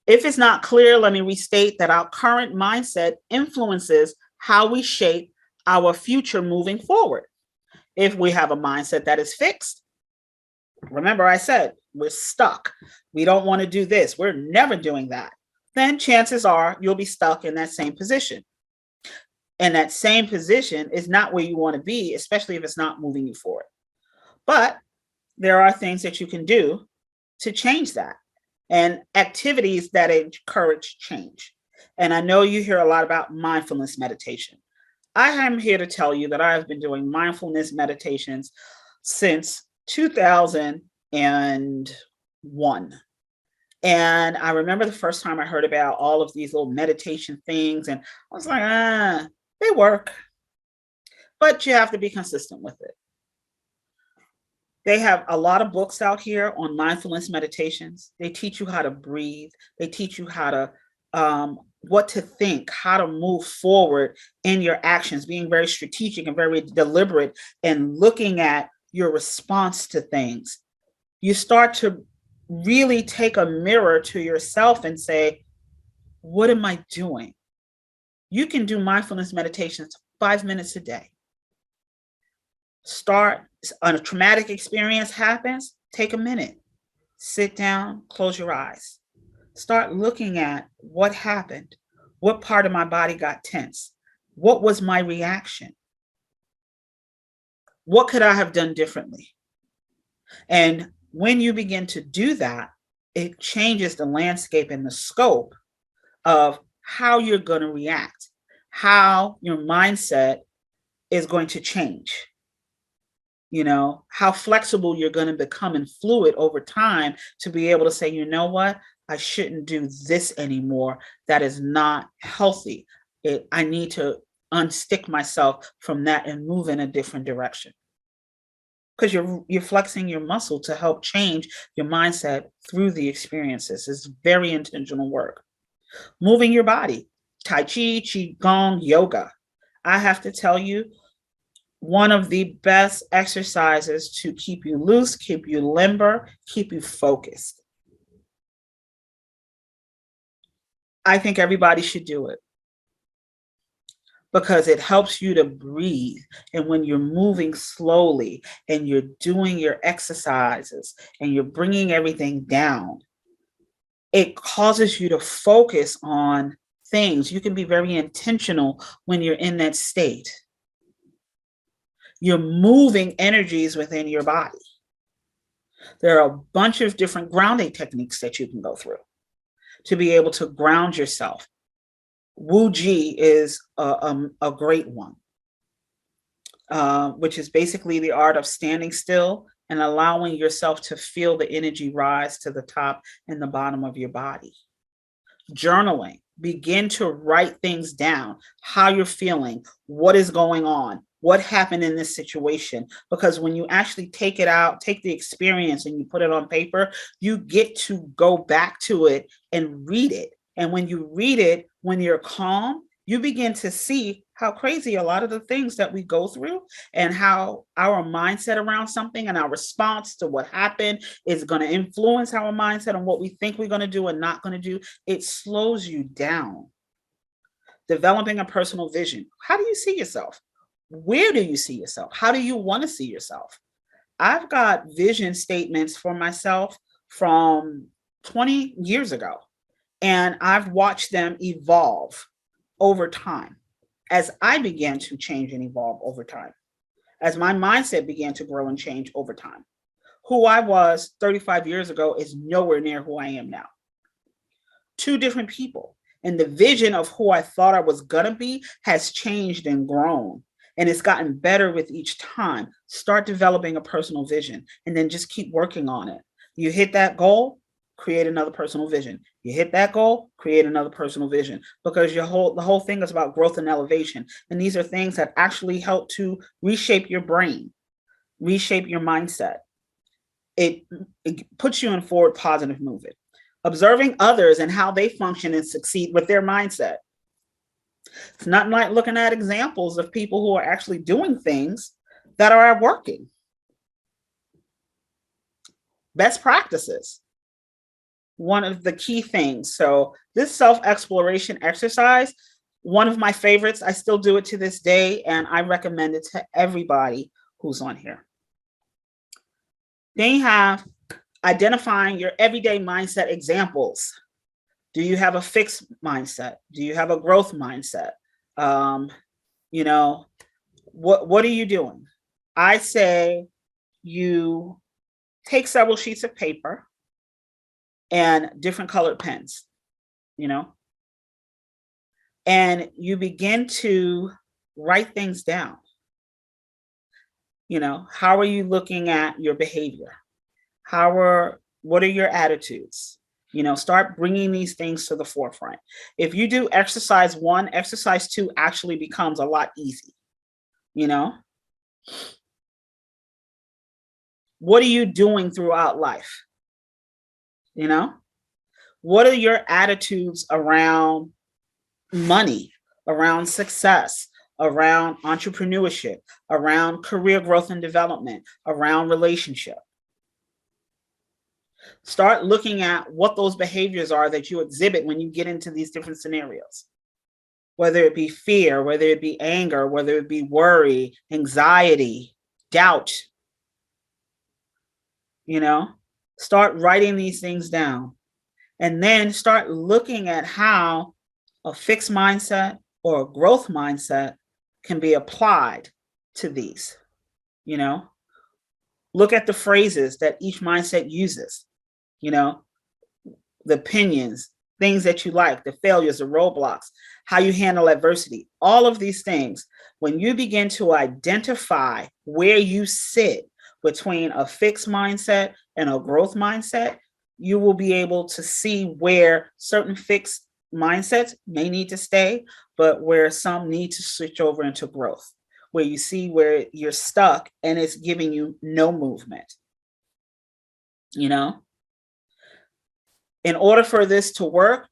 Speaker 1: If it's not clear, let me restate that our current mindset influences how we shape our future moving forward. If we have a mindset that is fixed, remember I said we're stuck. We don't want to do this. We're never doing that. Then chances are you'll be stuck in that same position. And that same position is not where you want to be, especially if it's not moving you forward. But there are things that you can do to change that, and activities that encourage change. And I know you hear a lot about mindfulness meditation. I am here to tell you that I have been doing mindfulness meditations since 2001. And I remember the first time I heard about all of these little meditation things, and I was like, they work, but you have to be consistent with it. They have a lot of books out here on mindfulness meditations. They teach you how to breathe. They teach you how to what to think, how to move forward in your actions, being very strategic and very deliberate and looking at your response to things. You start to really take a mirror to yourself and say, what am I doing? You can do mindfulness meditations 5 minutes a day. Start, a traumatic experience happens, take a minute, sit down, close your eyes. Start looking at what happened. What part of my body got tense? What was my reaction? What could I have done differently? And when you begin to do that, it changes the landscape and the scope of how you're going to react, how your mindset is going to change. You know, how flexible you're going to become and fluid over time to be able to say, you know what, I shouldn't do this anymore. That is not healthy. I need to unstick myself from that and move in a different direction. Because you're flexing your muscle to help change your mindset through the experiences. It's very intentional work. Moving your body, Tai Chi, Qigong, yoga. I have to tell you, one of the best exercises to keep you loose, keep you limber, keep you focused. I think everybody should do it because it helps you to breathe. And when you're moving slowly and you're doing your exercises and you're bringing everything down, it causes you to focus on things. You can be very intentional when you're in that state. You're moving energies within your body. There are a bunch of different grounding techniques that you can go through to be able to ground yourself. Wu Ji is a great one, which is basically the art of standing still and allowing yourself to feel the energy rise to the top and the bottom of your body. Journaling, begin to write things down, how you're feeling, what is going on, what happened in this situation. Because when you actually take it out, take the experience and you put it on paper, you get to go back to it and read it. And when you read it, when you're calm, you begin to see how crazy a lot of the things that we go through and how our mindset around something and our response to what happened is going to influence our mindset on what we think we're going to do and not going to do. It slows you down. Developing a personal vision. How do you see yourself? Where do you see yourself? How do you want to see yourself? I've got vision statements for myself from 20 years ago, and I've watched them evolve over time as I began to change and evolve over time, as my mindset began to grow and change over time. Who I was 35 years ago is nowhere near who I am now. Two different people. And the vision of who I thought I was going to be has changed and grown. And it's gotten better with each time. Start developing a personal vision and then just keep working on it. You hit that goal, create another personal vision. You hit that goal, create another personal vision, because the whole thing is about growth and elevation. And these are things that actually help to reshape your brain, reshape your mindset. It puts you in forward positive movement. Observing others and how they function and succeed with their mindset. It's not like looking at examples of people who are actually doing things that are working. Best practices. One of the key things. So this self-exploration exercise, one of my favorites, I still do it to this day, and I recommend it to everybody who's on here. Then you have identifying your everyday mindset examples. Do you have a fixed mindset? Do you have a growth mindset? You know, what are you doing? I say you take several sheets of paper and different colored pens, you know, and you begin to Write things down. How are you looking at your behavior? What are your attitudes? Start bringing these things to the forefront. If you do exercise 1, exercise 2 actually becomes a lot easy. What are you doing throughout life? What are your attitudes around money, around success, around entrepreneurship, around career growth and development, around relationship? Start looking at what those behaviors are that you exhibit when you get into these different scenarios, whether it be fear, whether it be anger, whether it be worry, anxiety, doubt. Start writing these things down, and then start looking at how a fixed mindset or a growth mindset can be applied to these. Look at the phrases that each mindset uses, the opinions, things that you like, the failures, the roadblocks, how you handle adversity, all of these things. When you begin to identify where you sit between a fixed mindset and a growth mindset, you will be able to see where certain fixed mindsets may need to stay, but where some need to switch over into growth, where you see where you're stuck and it's giving you no movement. In order for this to work,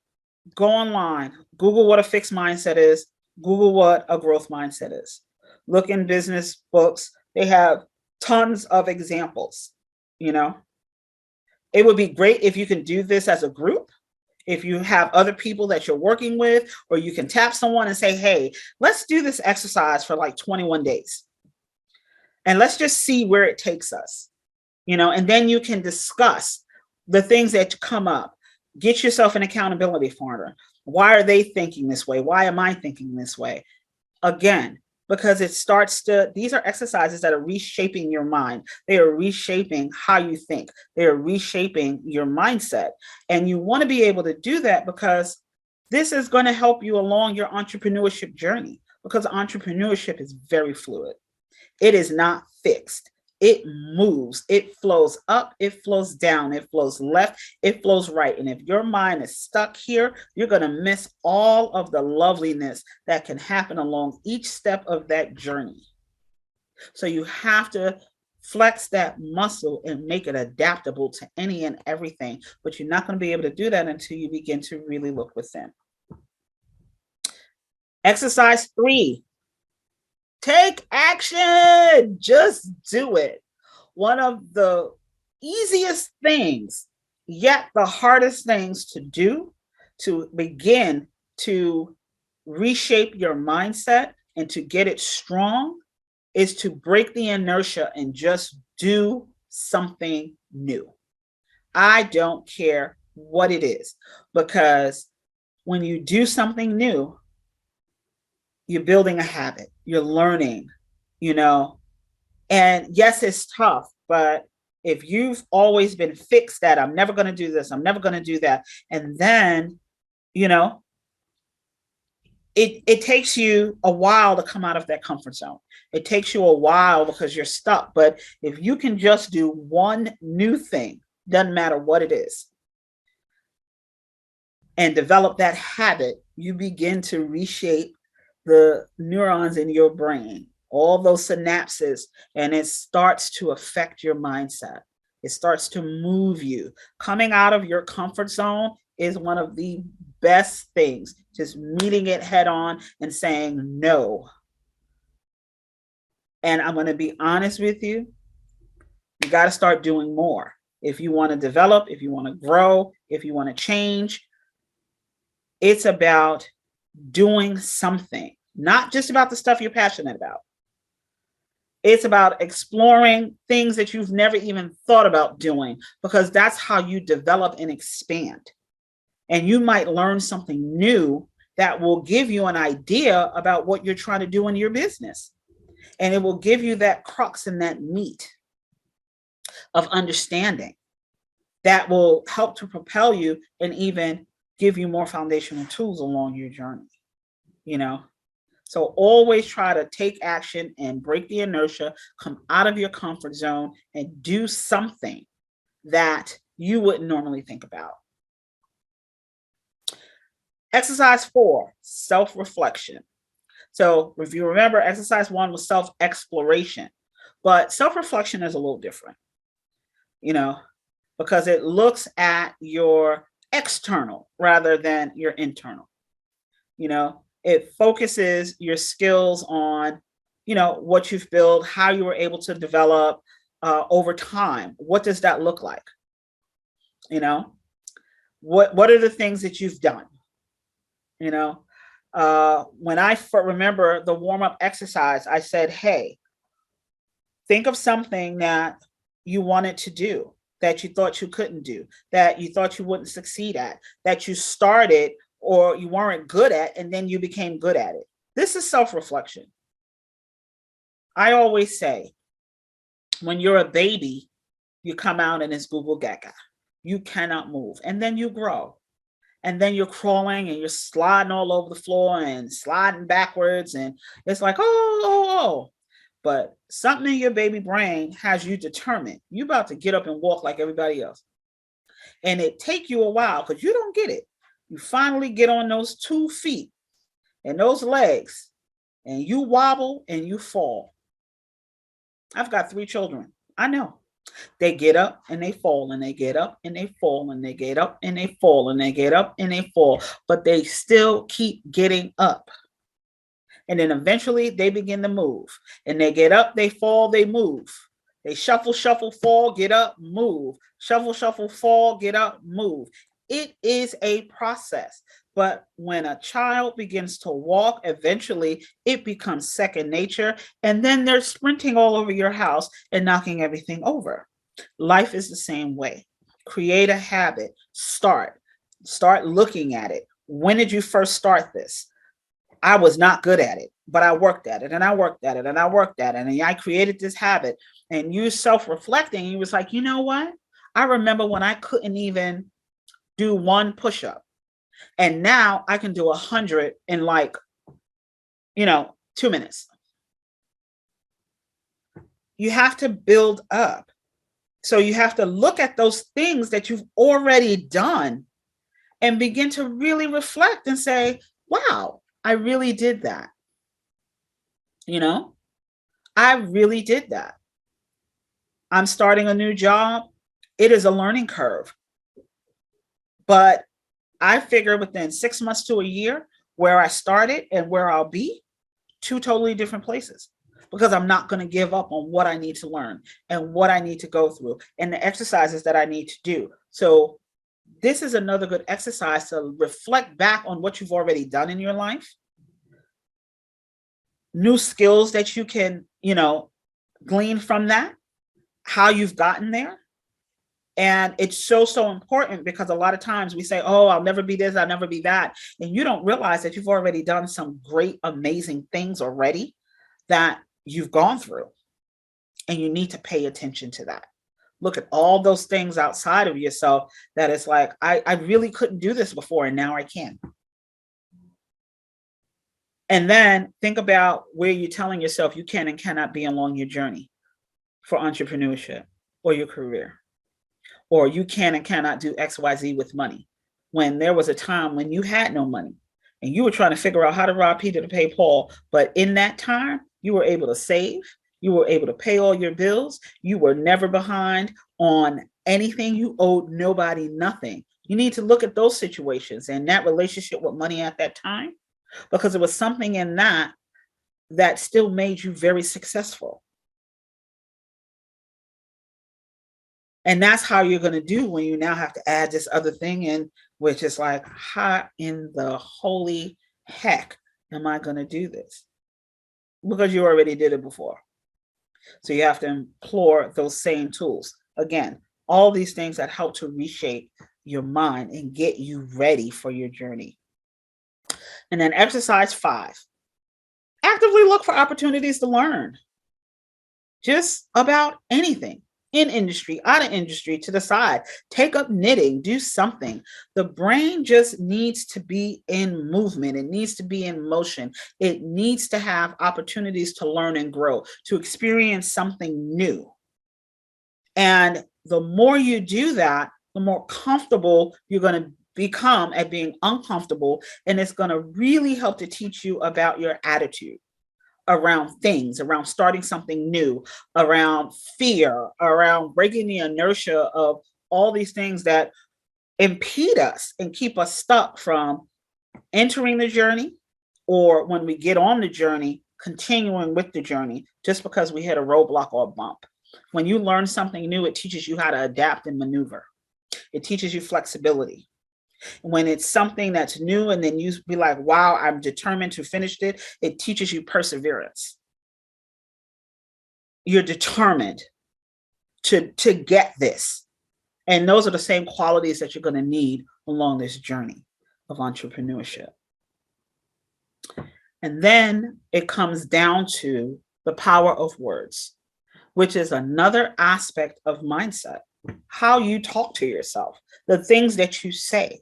Speaker 1: go online, Google what a fixed mindset is, Google what a growth mindset is. Look in business books. They have tons of examples. It would be great if you can do this as a group, if you have other people that you're working with, or you can tap someone and say, hey, let's do this exercise for like 21 days. And let's just see where it takes us, and then you can discuss the things that come up. Get yourself an accountability partner. Why are they thinking this way? Why am I thinking this way? Again, because these are exercises that are reshaping your mind. They are reshaping how you think. They are reshaping your mindset. And you want to be able to do that because this is going to help you along your entrepreneurship journey, because entrepreneurship is very fluid. It is not fixed. It moves, it flows up, it flows down, it flows left, it flows right. And if your mind is stuck here, you're going to miss all of the loveliness that can happen along each step of that journey. So you have to flex that muscle and make it adaptable to any and everything. But you're not going to be able to do that until you begin to really look within. Exercise 3. Take action. Just do it. One of the easiest things, yet the hardest things to do to begin to reshape your mindset and to get it strong is to break the inertia and just do something new. I don't care what it is, because when you do something new, you're building a habit, you're learning, and yes, it's tough, but if you've always been fixed that I'm never going to do this, I'm never going to do that, and then, it takes you a while to come out of that comfort zone. It takes you a while because you're stuck. But if you can just do one new thing, doesn't matter what it is, and develop that habit, you begin to reshape the neurons in your brain, all those synapses, and it starts to affect your mindset. It starts to move you. Coming out of your comfort zone is one of the best things, just meeting it head on and saying no. And I'm going to be honest with you, you got to start doing more. If you want to develop, if you want to grow, if you want to change, it's about doing something, not just about the stuff you're passionate about. It's about exploring things that you've never even thought about doing, because that's how you develop and expand. And you might learn something new that will give you an idea about what you're trying to do in your business. And it will give you that crux and that meat of understanding that will help to propel you and even give you more foundational tools along your journey. So always try to take action and break the inertia, come out of your comfort zone and do something that you wouldn't normally think about. Exercise 4, self-reflection. So if you remember, exercise 1 was self-exploration, but self-reflection is a little different, because it looks at your external rather than your internal. It focuses your skills on, what you've built, how you were able to develop over time. What does that look like? What are the things that you've done? When I remember the warm-up exercise, I said, hey, think of something that you wanted to do, that you thought you couldn't do, that you thought you wouldn't succeed at, that you started or you weren't good at, and then you became good at it. This is self-reflection. I always say, when you're a baby, you come out and it's Google Gaga. You cannot move. And then you grow. And then you're crawling and you're sliding all over the floor and sliding backwards. And it's like, oh. But something in your baby brain has you determined. You're about to get up and walk like everybody else. And it take you a while because you don't get it. You finally get on those 2 feet and those legs and you wobble and you fall. I've got 3 children. I know. They get up and they fall and they get up and they fall and they get up and they fall and they get up and they fall, but they still keep getting up. And then eventually they begin to move and they get up, they fall, they move. They shuffle, fall, get up, move. Shuffle, fall, get up, move. It is a process. But when a child begins to walk, eventually it becomes second nature. And then they're sprinting all over your house and knocking everything over. Life is the same way. Create a habit. Start looking at it. When did you first start this? I was not good at it, but I worked at it and I worked at it and I worked at it. And I created this habit. And you self-reflecting, you was like, you know what? I remember when I couldn't even do 1 push-up. And now I can do 100 in 2 minutes. You have to build up. So you have to look at those things that you've already done and begin to really reflect and say, wow, I really did that. I really did that. I'm starting a new job. It is a learning curve. But I figure within 6 months to a year, where I started and where I'll be, 2 totally different places, because I'm not going to give up on what I need to learn and what I need to go through and the exercises that I need to do. So this is another good exercise to reflect back on what you've already done in your life, new skills that you can, glean from that, how you've gotten there. And it's so important, because a lot of times we say, oh, I'll never be this, I'll never be that. And you don't realize that you've already done some great, amazing things already that you've gone through. And you need to pay attention to that. Look at all those things outside of yourself that it's like, I really couldn't do this before, and now I can. And then think about where you're telling yourself you can and cannot be along your journey for entrepreneurship or your career. Or you can and cannot do XYZ with money, when there was a time when you had no money and you were trying to figure out how to rob Peter to pay Paul. But in that time, you were able to save. You were able to pay all your bills. You were never behind on anything. You owed nobody nothing. You need to look at those situations and that relationship with money at that time, because there was something in that still made you very successful. And that's how you're going to do when you now have to add this other thing in, which is like, how in the holy heck am I going to do this? Because you already did it before. So you have to employ those same tools. Again, all these things that help to reshape your mind and get you ready for your journey. And then exercise 5, actively look for opportunities to learn. Just about anything. in industry, out of industry, to the side. Take up knitting, do something. The brain just needs to be in movement. It needs to be in motion. It needs to have opportunities to learn and grow, to experience something new. And the more you do that, the more comfortable you're going to become at being uncomfortable. And it's going to really help to teach you about your attitude around things, around starting something new, around fear, around breaking the inertia of all these things that impede us and keep us stuck from entering the journey, or when we get on the journey, continuing with the journey just because we hit a roadblock or a bump. When you learn something new, it teaches you how to adapt and maneuver. It teaches you flexibility. When it's something that's new and then you be like, wow, I'm determined to finish it, it teaches you perseverance. You're determined to get this. And those are the same qualities that you're going to need along this journey of entrepreneurship. And then it comes down to the power of words, which is another aspect of mindset. How you talk to yourself, the things that you say.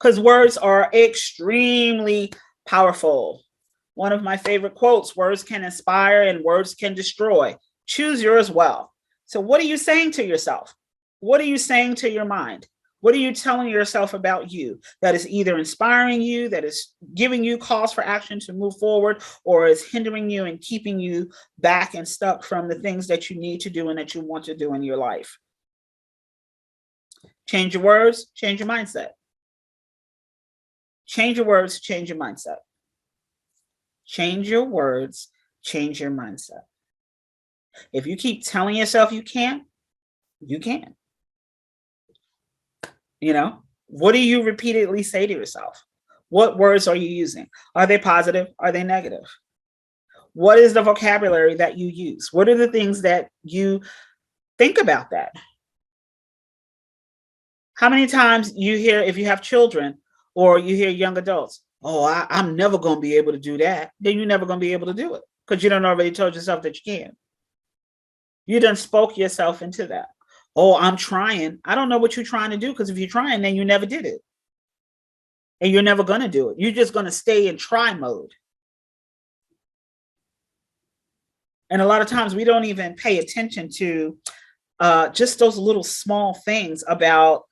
Speaker 1: Because words are extremely powerful. One of my favorite quotes, words can inspire and words can destroy. Choose yours well. So what are you saying to yourself? What are you saying to your mind? What are you telling yourself about you that is either inspiring you, that is giving you cause for action to move forward, or is hindering you and keeping you back and stuck from the things that you need to do and that you want to do in your life? Change your words, change your mindset. Change your words, change your mindset. Change your words, change your mindset. If you keep telling yourself you can't, you can. You know, what do you repeatedly say to yourself? What words are you using? Are they positive? Are they negative? What is the vocabulary that you use? What are the things that you think about that? How many times you hear, if you have children or you hear young adults, oh, I'm never going to be able to do that. Then you're never going to be able to do it because you done already told yourself that you can. You done spoke yourself into that. Oh, I'm trying. I don't know what you're trying to do, because if you're trying, then you never did it. And you're never going to do it. You're just going to stay in try mode. And a lot of times we don't even pay attention to just those little small things about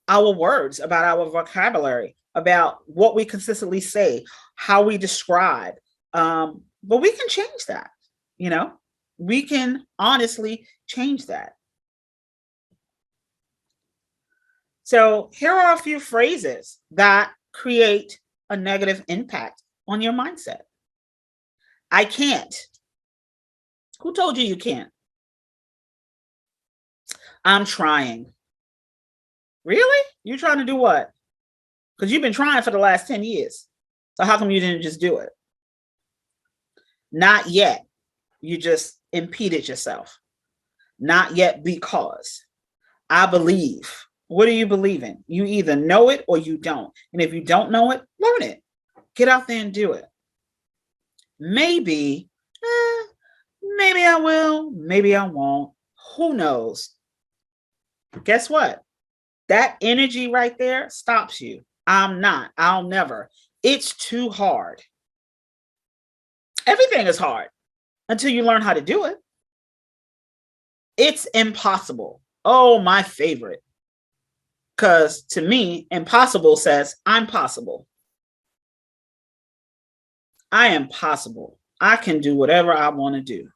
Speaker 1: our words, about our vocabulary, about what we consistently say, how we describe. But we can change that, you know, we can honestly change that. So here are a few phrases that create a negative impact on your mindset. I can't. Who told you you can't? I'm trying. Really? You're trying to do what? Because you've been trying for the last 10 years. So how come you didn't just do it? Not yet. You just impeded yourself. Not yet because. I believe. What are you believing? You either know it or you don't. And if you don't know it, learn it. Get out there and do it. Maybe, maybe I will, maybe I won't. Who knows? Guess what? That energy right there stops you. I'm not. I'll never. It's too hard. Everything is hard until you learn how to do it. It's impossible. Oh, my favorite. Because to me, impossible says I'm possible. I am possible. I can do whatever I want to do.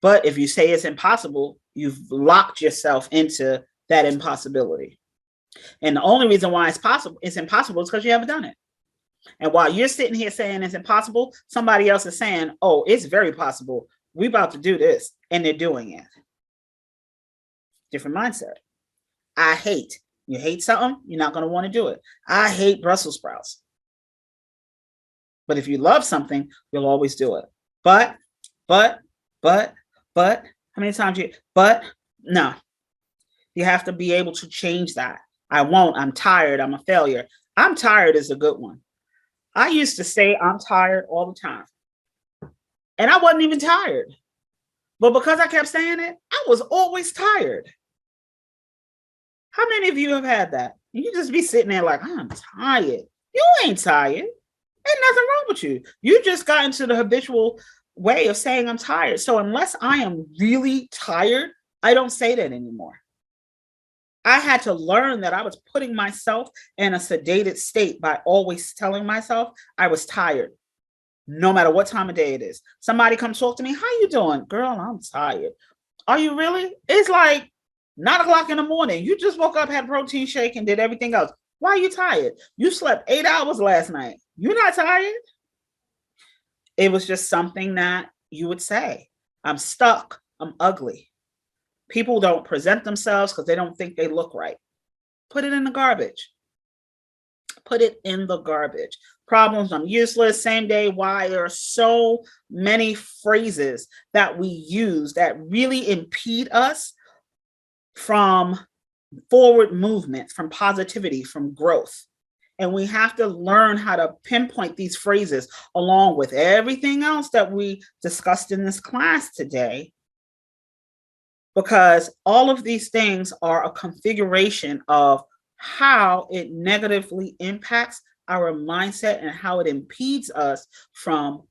Speaker 1: But if you say it's impossible, you've locked yourself into that impossibility. And the only reason why it's impossible is because you haven't done it. And while you're sitting here saying it's impossible, somebody else is saying, oh, it's very possible. We're about to do this. And they're doing it. Different mindset. I hate. You hate something, you're not going to want to do it. I hate Brussels sprouts. But if you love something, you'll always do it. But, how many times no. You have to be able to change that. I won't. I'm tired. I'm a failure. I'm tired is a good one. I used to say I'm tired all the time. And I wasn't even tired. But because I kept saying it, I was always tired. How many of you have had that? You just be sitting there like, I'm tired. You ain't tired. Ain't nothing wrong with you. You just got into the habitual way of saying I'm tired. So unless I am really tired, I don't say that anymore. I had to learn that I was putting myself in a sedated state by always telling myself I was tired, no matter what time of day it is. Somebody come talk to me. How you doing? Girl, I'm tired. Are you really? It's like 9 o'clock in the morning. You just woke up, had a protein shake, and did everything else. Why are you tired? You slept 8 hours last night. You're not tired? It was just something that you would say. I'm stuck. I'm ugly. People don't present themselves because they don't think they look right. Put it in the garbage. Put it in the garbage. Problems, I'm useless, same day, why? There are so many phrases that we use that really impede us from forward movement, from positivity, from growth. And we have to learn how to pinpoint these phrases along with everything else that we discussed in this class today, because all of these things are a configuration of how it negatively impacts our mindset and how it impedes us from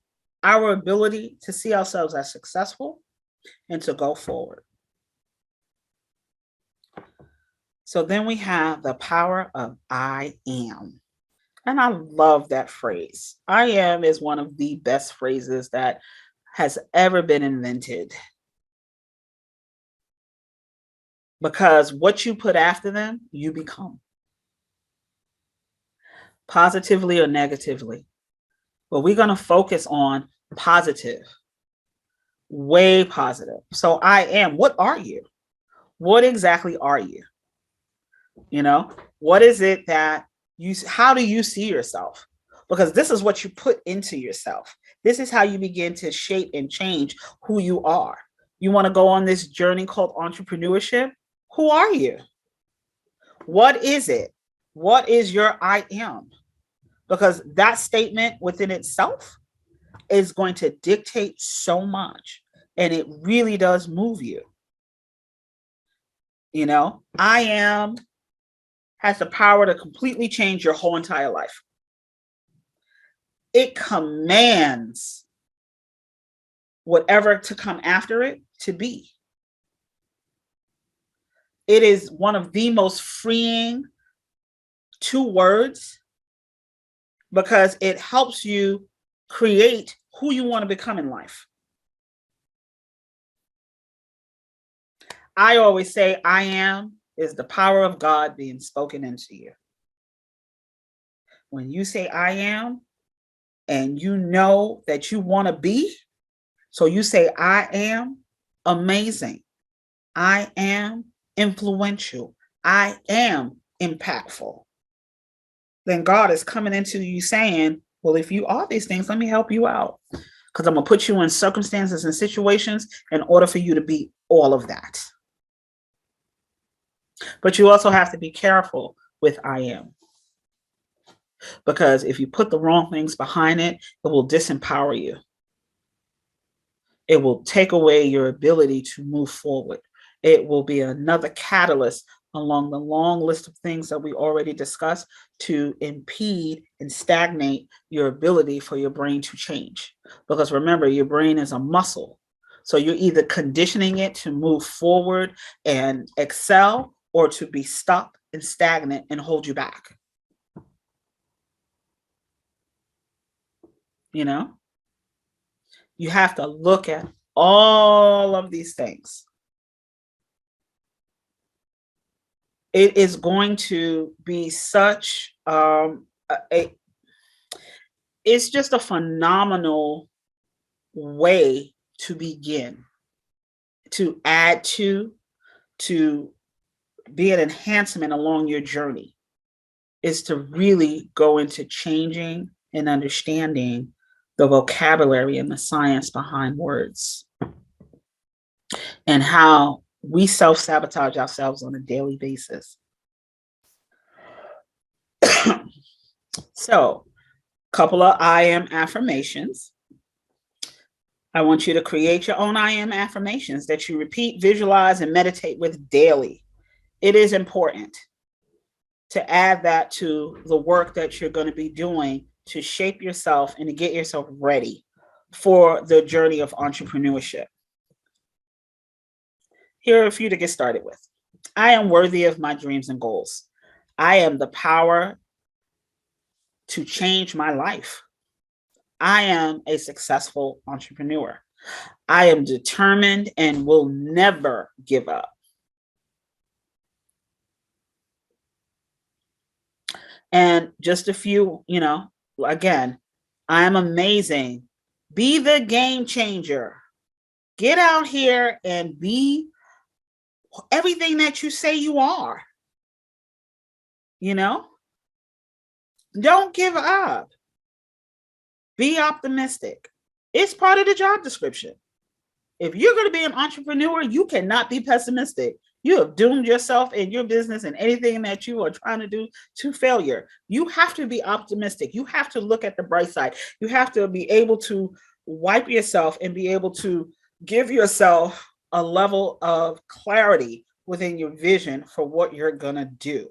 Speaker 1: our ability to see ourselves as successful and to go forward. So then we have the power of I am. And I love that phrase. I am is one of the best phrases that has ever been invented. Because what you put after them, you become. Positively or negatively. But we're going to focus on positive, way positive. So I am. What are you? What exactly are you? You know, what is it that you, how do you see yourself? Because this is what you put into yourself. This is how you begin to shape and change who you are. You want to go on this journey called entrepreneurship? Who are you? What is it? What is your I am? Because that statement within itself is going to dictate so much, and it really does move you. You know, I am has the power to completely change your whole entire life. It commands whatever to come after it to be. It is one of the most freeing 2 words because it helps you create who you want to become in life. I always say I am is the power of God being spoken into you. When you say I am and you know that you want to be, so you say I am amazing. I am influential. I am impactful. Then God is coming into you saying, well, if you are these things, let me help you out. Because I'm going to put you in circumstances and situations in order for you to be all of that. But you also have to be careful with I am. Because if you put the wrong things behind it, it will disempower you. It will take away your ability to move forward. It will be another catalyst along the long list of things that we already discussed to impede and stagnate your ability for your brain to change. Because remember, your brain is a muscle. So you're either conditioning it to move forward and excel or to be stuck and stagnant and hold you back. You know, you have to look at all of these things. It is going to be such it's just a phenomenal way to begin, to add to be an enhancement along your journey, is to really go into changing and understanding the vocabulary and the science behind words and how we self-sabotage ourselves on a daily basis. So, couple of I am affirmations. I want you to create your own I am affirmations that you repeat, visualize, and meditate with daily. It is important to add that to the work that you're going to be doing to shape yourself and to get yourself ready for the journey of entrepreneurship. Here are a few to get started with. I am worthy of my dreams and goals. I am the power to change my life. I am a successful entrepreneur. I am determined and will never give up. And just a few, again, I am amazing. Be the game changer. Get out here and be everything that you say you are. Don't give up. Be optimistic. It's part of the job description. If you're going to be an entrepreneur, you cannot be pessimistic. You have doomed yourself and your business and anything that you are trying to do to failure. You have to be optimistic. You have to look at the bright side. You have to be able to wipe yourself and be able to give yourself a level of clarity within your vision for what you're going to do.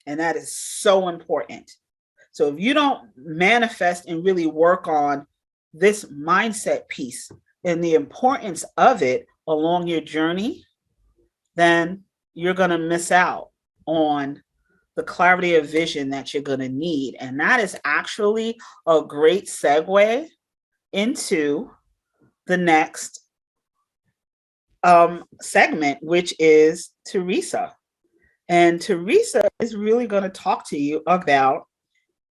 Speaker 1: And that is so important. So if you don't manifest and really work on this mindset piece and the importance of it along your journey, then you're going to miss out on the clarity of vision that you're going to need. And that is actually a great segue into the next segment, which is Theresa. And Theresa is really going to talk to you about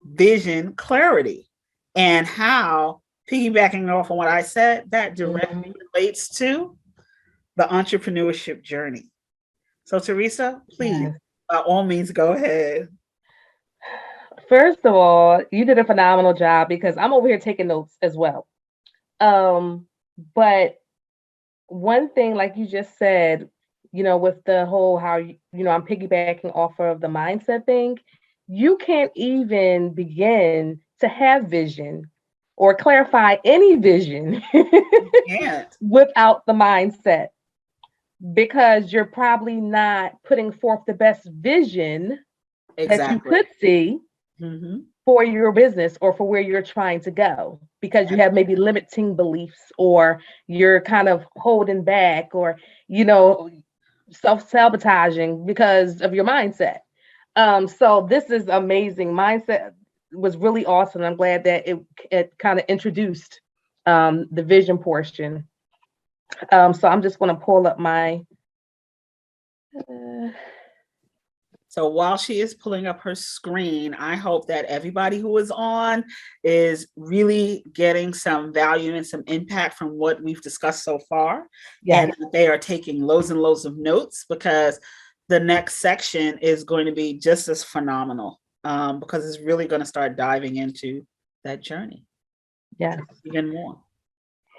Speaker 1: vision clarity and how, piggybacking off on what I said, that directly relates to the entrepreneurship journey. So Theresa, please, by all means, go ahead.
Speaker 2: First of all, you did a phenomenal job because I'm over here taking notes as well. But one thing, like you just said, with the whole how, I'm piggybacking off of the mindset thing, you can't even begin to have vision or clarify any vision without the mindset, because you're probably not putting forth the best vision that you could see for your business or for where you're trying to go, because you have maybe limiting beliefs, or you're kind of holding back, or self-sabotaging because of your mindset. So this is amazing. Mindset was really awesome. I'm glad that it kind of introduced the vision portion. So I'm just going to pull up my.
Speaker 1: So while she is pulling up her screen, I hope that everybody who is on is really getting some value and some impact from what we've discussed so far. Yes. And they are taking loads and loads of notes, because the next section is going to be just as phenomenal, because it's really going to start diving into that journey.
Speaker 2: Yes.
Speaker 1: Even more.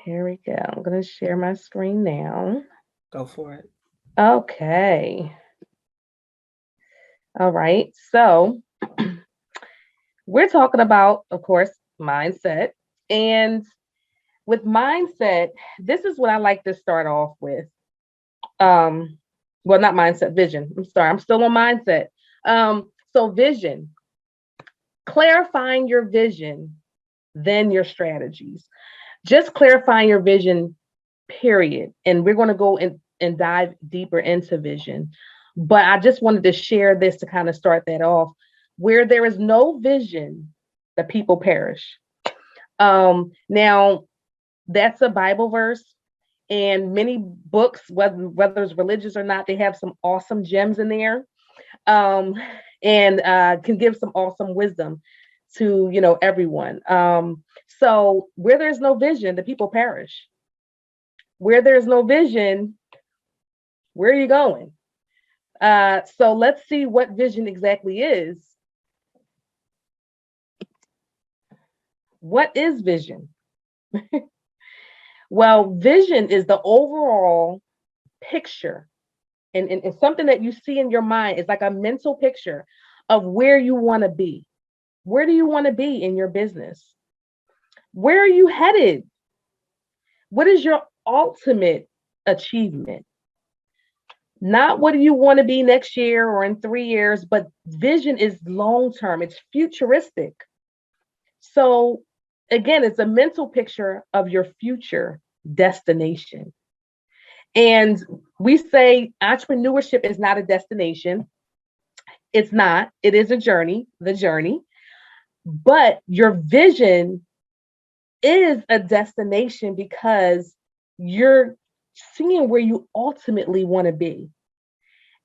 Speaker 2: Here we go. I'm going to share my screen now.
Speaker 1: Go for it.
Speaker 2: Okay. All right. So we're talking about, of course, mindset. And with mindset, this is what I like to start off with. Well, not mindset, vision. I'm sorry, I'm still on mindset. So vision, clarifying your vision, then your strategies. Just clarifying your vision, period. And we're going to go and dive deeper into vision. But I just wanted to share this to kind of start that off. Where there is no vision, the people perish. Now, that's a Bible verse. And many books, whether it's religious or not, they have some awesome gems in there, and can give some awesome wisdom to everyone. So where there's no vision, the people perish. Where there's no vision, where are you going? So let's see what vision exactly is. What is vision? Well, vision is the overall picture, and something that you see in your mind. Is like a mental picture of where you want to be. Where do you want to be in your business? Where are you headed What is your ultimate achievement? Not what do you want to be next year or in 3 years, but vision is long term, it's futuristic. So, again, it's a mental picture of your future destination. And we say entrepreneurship is not a destination. It's not, it is a journey, the journey. But your vision is a destination because you're seeing where you ultimately want to be.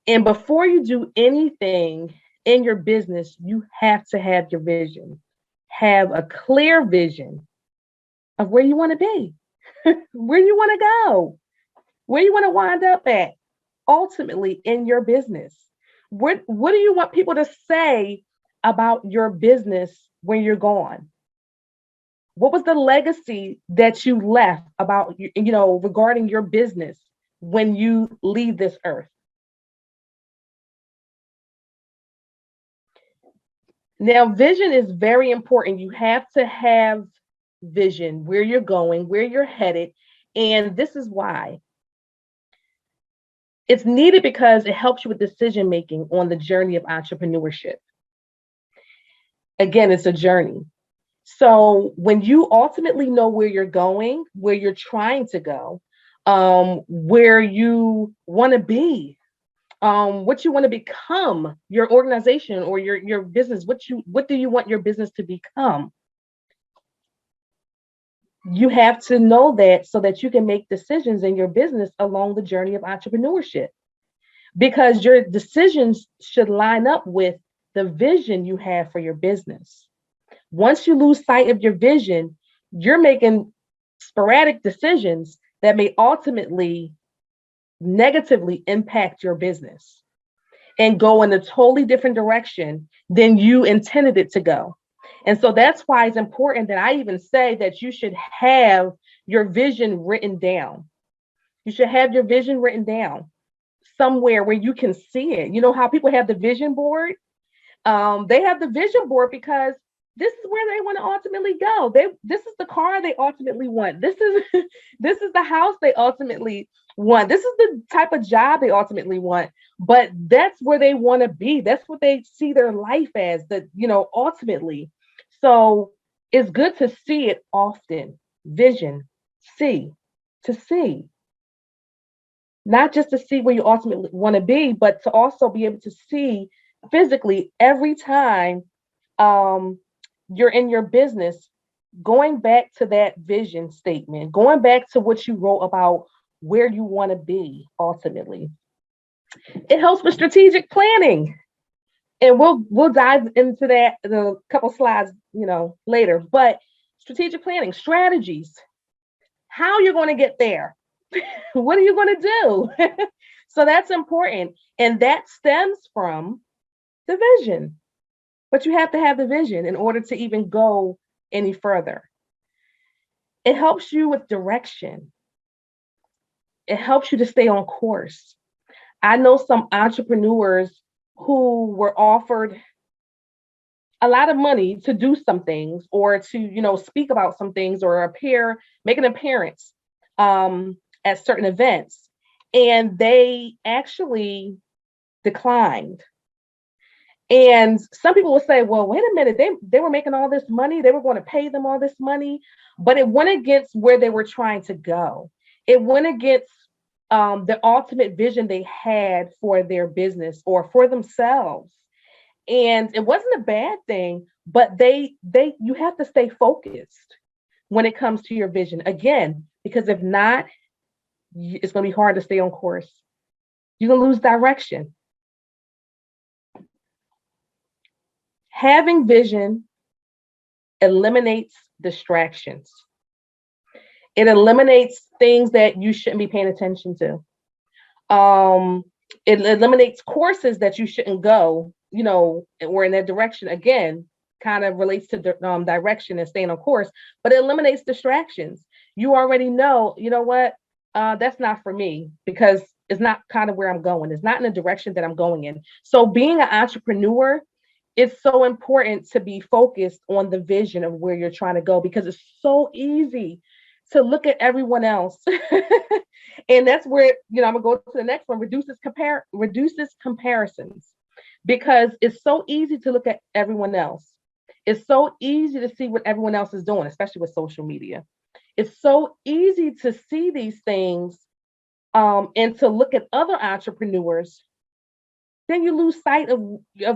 Speaker 2: And before you do anything in your business, you have to have your vision, have a clear vision of where you want to be, where you want to go, where you want to wind up at ultimately in your business. What do you want people to say about your business when you're gone? What was the legacy that you left about, regarding your business when you leave this earth? Now, vision is very important. You have to have vision, where you're going, where you're headed. And this is why. It's needed because it helps you with decision making on the journey of entrepreneurship. Again, it's a journey. So when you ultimately know where you're going, where you're trying to go, where you want to be, what you want to become, your organization or your business, what do you want your business to become? You have to know that so that you can make decisions in your business along the journey of entrepreneurship, because your decisions should line up with the vision you have for your business. Once you lose sight of your vision, you're making sporadic decisions that may ultimately negatively impact your business and go in a totally different direction than you intended it to go. And so that's why it's important that I even say that you should have your vision written down. You should have your vision written down somewhere where you can see it. You know how people have the vision board? They have the vision board because this is where they want to ultimately go. This is the car they ultimately want. This is this is the house they ultimately want. This is the type of job they ultimately want. But that's where they want to be. That's what they see their life as, ultimately. So it's good to see it often. Vision, to see. Not just to see where you ultimately want to be, but to also be able to see physically every time you're in your business, going back to that vision statement, going back to what you wrote about where you want to be ultimately. It helps with strategic planning. And we'll dive into that in a couple slides, later. But strategic planning, strategies, how you're going to get there. What are you going to do? So that's important. And that stems from the vision. But you have to have the vision in order to even go any further. It helps you with direction. It helps you to stay on course. I know some entrepreneurs who were offered a lot of money to do some things or to, speak about some things or make an appearance at certain events. And they actually declined. And some people will say, well, wait a minute, they were making all this money. They were going to pay them all this money, but it went against where they were trying to go. It went against the ultimate vision they had for their business or for themselves. And it wasn't a bad thing, but you have to stay focused when it comes to your vision. Again, because if not, it's going to be hard to stay on course. You're going to lose direction. Having vision eliminates distractions. It eliminates things that you shouldn't be paying attention to. It eliminates courses that you shouldn't go, or in that direction. Again, kind of relates to direction and staying on course, but it eliminates distractions. You already know, what, that's not for me because it's not kind of where I'm going. It's not in the direction that I'm going in. So being an entrepreneur, it's so important to be focused on the vision of where you're trying to go because it's so easy to look at everyone else. And that's where, I'm gonna go to the next one, reduces comparisons, because it's so easy to look at everyone else. It's so easy to see what everyone else is doing, especially with social media. It's so easy to see these things, and to look at other entrepreneurs. Then you lose sight of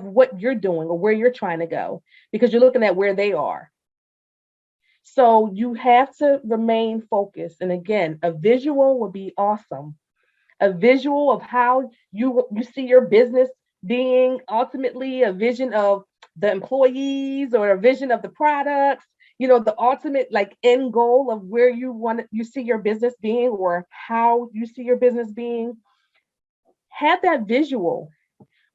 Speaker 2: what you're doing or where you're trying to go, because you're looking at where they are. So you have to remain focused. And again, a visual would be awesome. A visual of how you see your business being, ultimately a vision of the employees or a vision of the products, the ultimate like end goal of where you see your business being, or how you see your business being. Have that visual.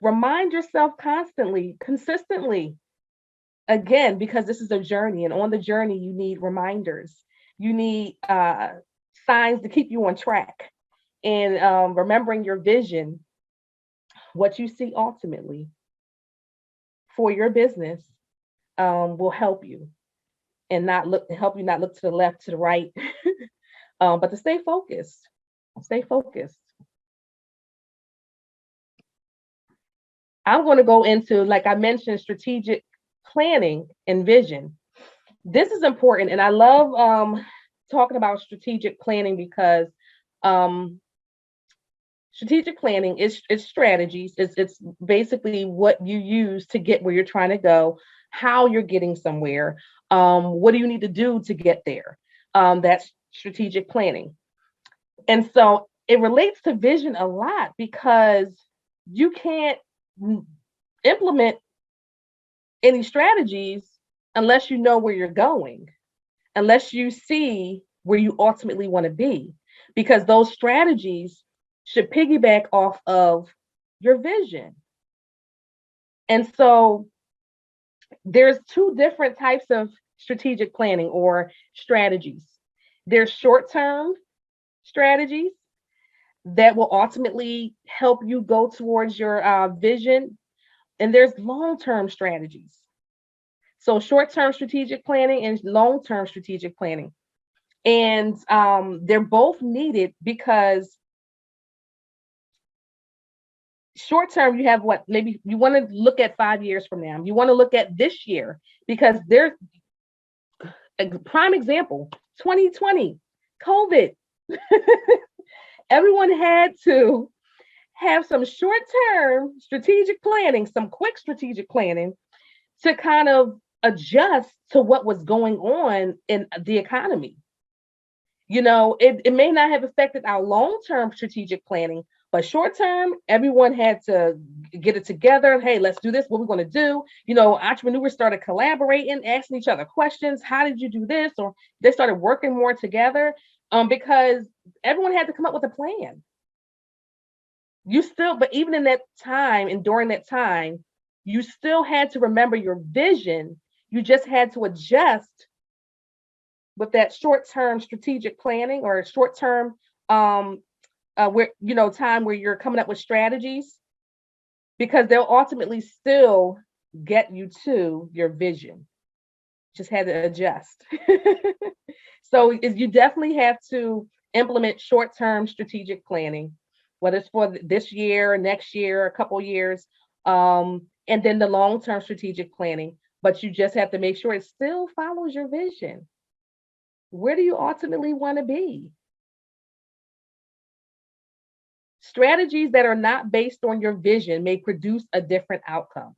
Speaker 2: Remind yourself constantly, consistently. Again, because this is a journey, and on the journey, you need reminders. You need signs to keep you on track. And remembering your vision, what you see ultimately for your business, will help you, and help you not look to the left, to the right, but to stay focused. Stay focused. I'm going to go into, like I mentioned, strategic planning and vision. This is important, and I love talking about strategic planning, because um, strategic planning is strategies. It's basically what you use to get where you're trying to go, how you're getting somewhere, what do you need to do to get there. That's strategic planning. And so it relates to vision a lot, because you can't implement any strategies unless you know where you're going, unless you see where you ultimately want to be, because those strategies should piggyback off of your vision. And so there's two different types of strategic planning or strategies. There's short-term strategies that will ultimately help you go towards your vision, and there's long-term strategies. So short-term strategic planning and long-term strategic planning. And they're both needed, because short term, you have what, maybe you want to look at 5 years from now. You want to look at this year, because there's a prime example, 2020, COVID. Everyone had to have some short term strategic planning, some quick strategic planning, to kind of adjust to what was going on in the economy. It may not have affected our long-term strategic planning, but short-term, everyone had to get it together. Hey, let's do this. What we're going to do. Entrepreneurs started collaborating, asking each other questions. How did you do this? Or they started working more together, because everyone had to come up with a plan. But even in that time and during that time, you still had to remember your vision. You just had to adjust with that short-term strategic planning, or short-term where time where you're coming up with strategies, because they'll ultimately still get you to your vision. Just had to adjust. So you definitely have to implement short-term strategic planning, whether it's for this year, next year, a couple years, and then the long-term strategic planning. But you just have to make sure it still follows your vision. Where do you ultimately want to be? Strategies that are not based on your vision may produce a different outcome.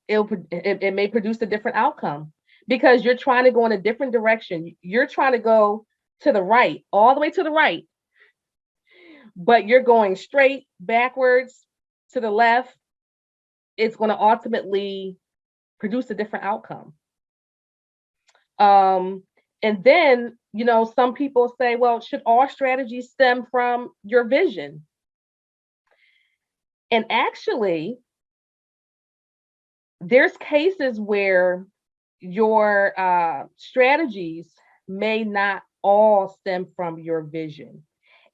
Speaker 2: It may produce a different outcome, because you're trying to go in a different direction. You're trying to go to the right, all the way to the right, but you're going straight backwards to the left. It's going to ultimately produce a different outcome. And then, some people say, well, should all strategies stem from your vision? And actually, there's cases where your strategies may not all stem from your vision.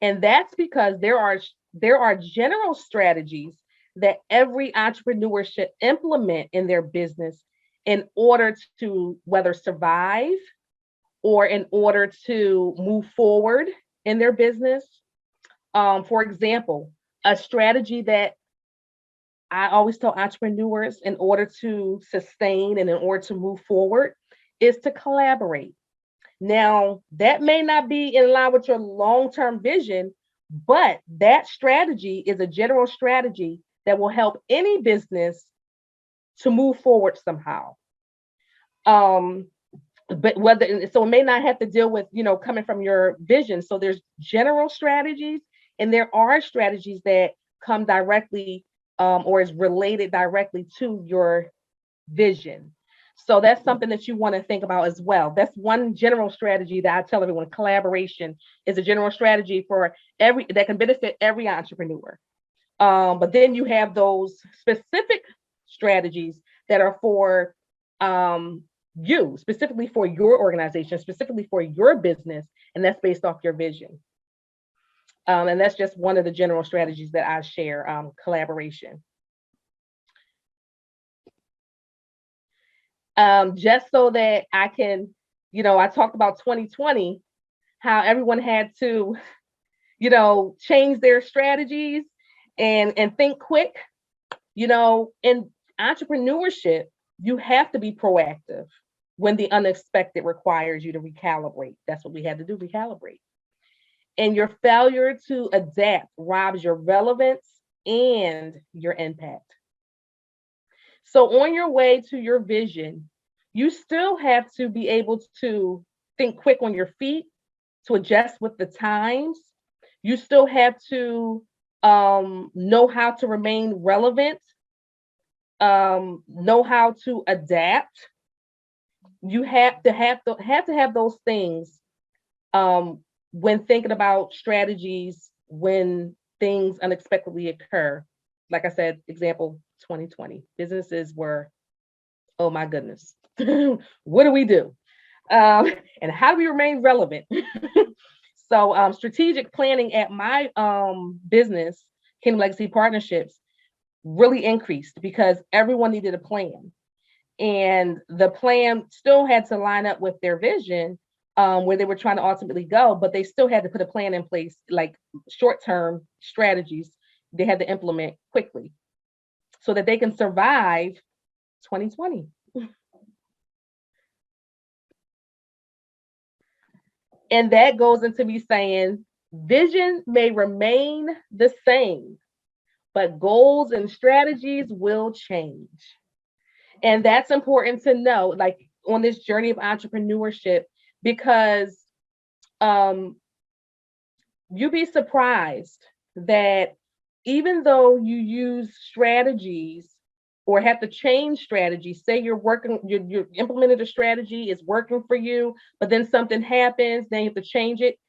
Speaker 2: And that's because there are general strategies that every entrepreneur should implement in their business in order to whether survive or in order to move forward in their business. For example, a strategy that I always tell entrepreneurs in order to sustain and in order to move forward is to collaborate. Now, that may not be in line with your long term vision, but that strategy is a general strategy that will help any business to move forward somehow. Um, but whether so it may not have to deal with coming from your vision. So there's general strategies, and there are strategies that come directly or is related directly to your vision. So that's something that you want to think about as well. That's one general strategy that I tell everyone. Collaboration is a general strategy for every that can benefit every entrepreneur. But then you have those specific strategies that are for you, specifically for your organization, specifically for your business, and that's based off your vision. And that's just one of the general strategies that I share, collaboration. Just so that I can, I talked about 2020, how everyone had to, change their strategies and think quick. In entrepreneurship, you have to be proactive when the unexpected requires you to recalibrate. That's what we had to do, recalibrate. And your failure to adapt robs your relevance and your impact. So on your way to your vision, you still have to be able to think quick on your feet, to adjust with the times. You still have to know how to remain relevant, know how to adapt. You have to have those things when thinking about strategies when things unexpectedly occur. Like I said, example 2020, businesses were, oh my goodness, what do we do? And how do we remain relevant? So strategic planning at my business, Kingdom Legacy Partnerships, really increased because everyone needed a plan. And the plan still had to line up with their vision, where they were trying to ultimately go, but they still had to put a plan in place, like short-term strategies they had to implement quickly so that they can survive 2020. And that goes into me saying vision may remain the same, but goals and strategies will change. And that's important to know, like on this journey of entrepreneurship, because um, you'd be surprised that even though you use strategies or have to change strategies, say you're implemented a strategy, it's working for you, but then something happens, then you have to change it.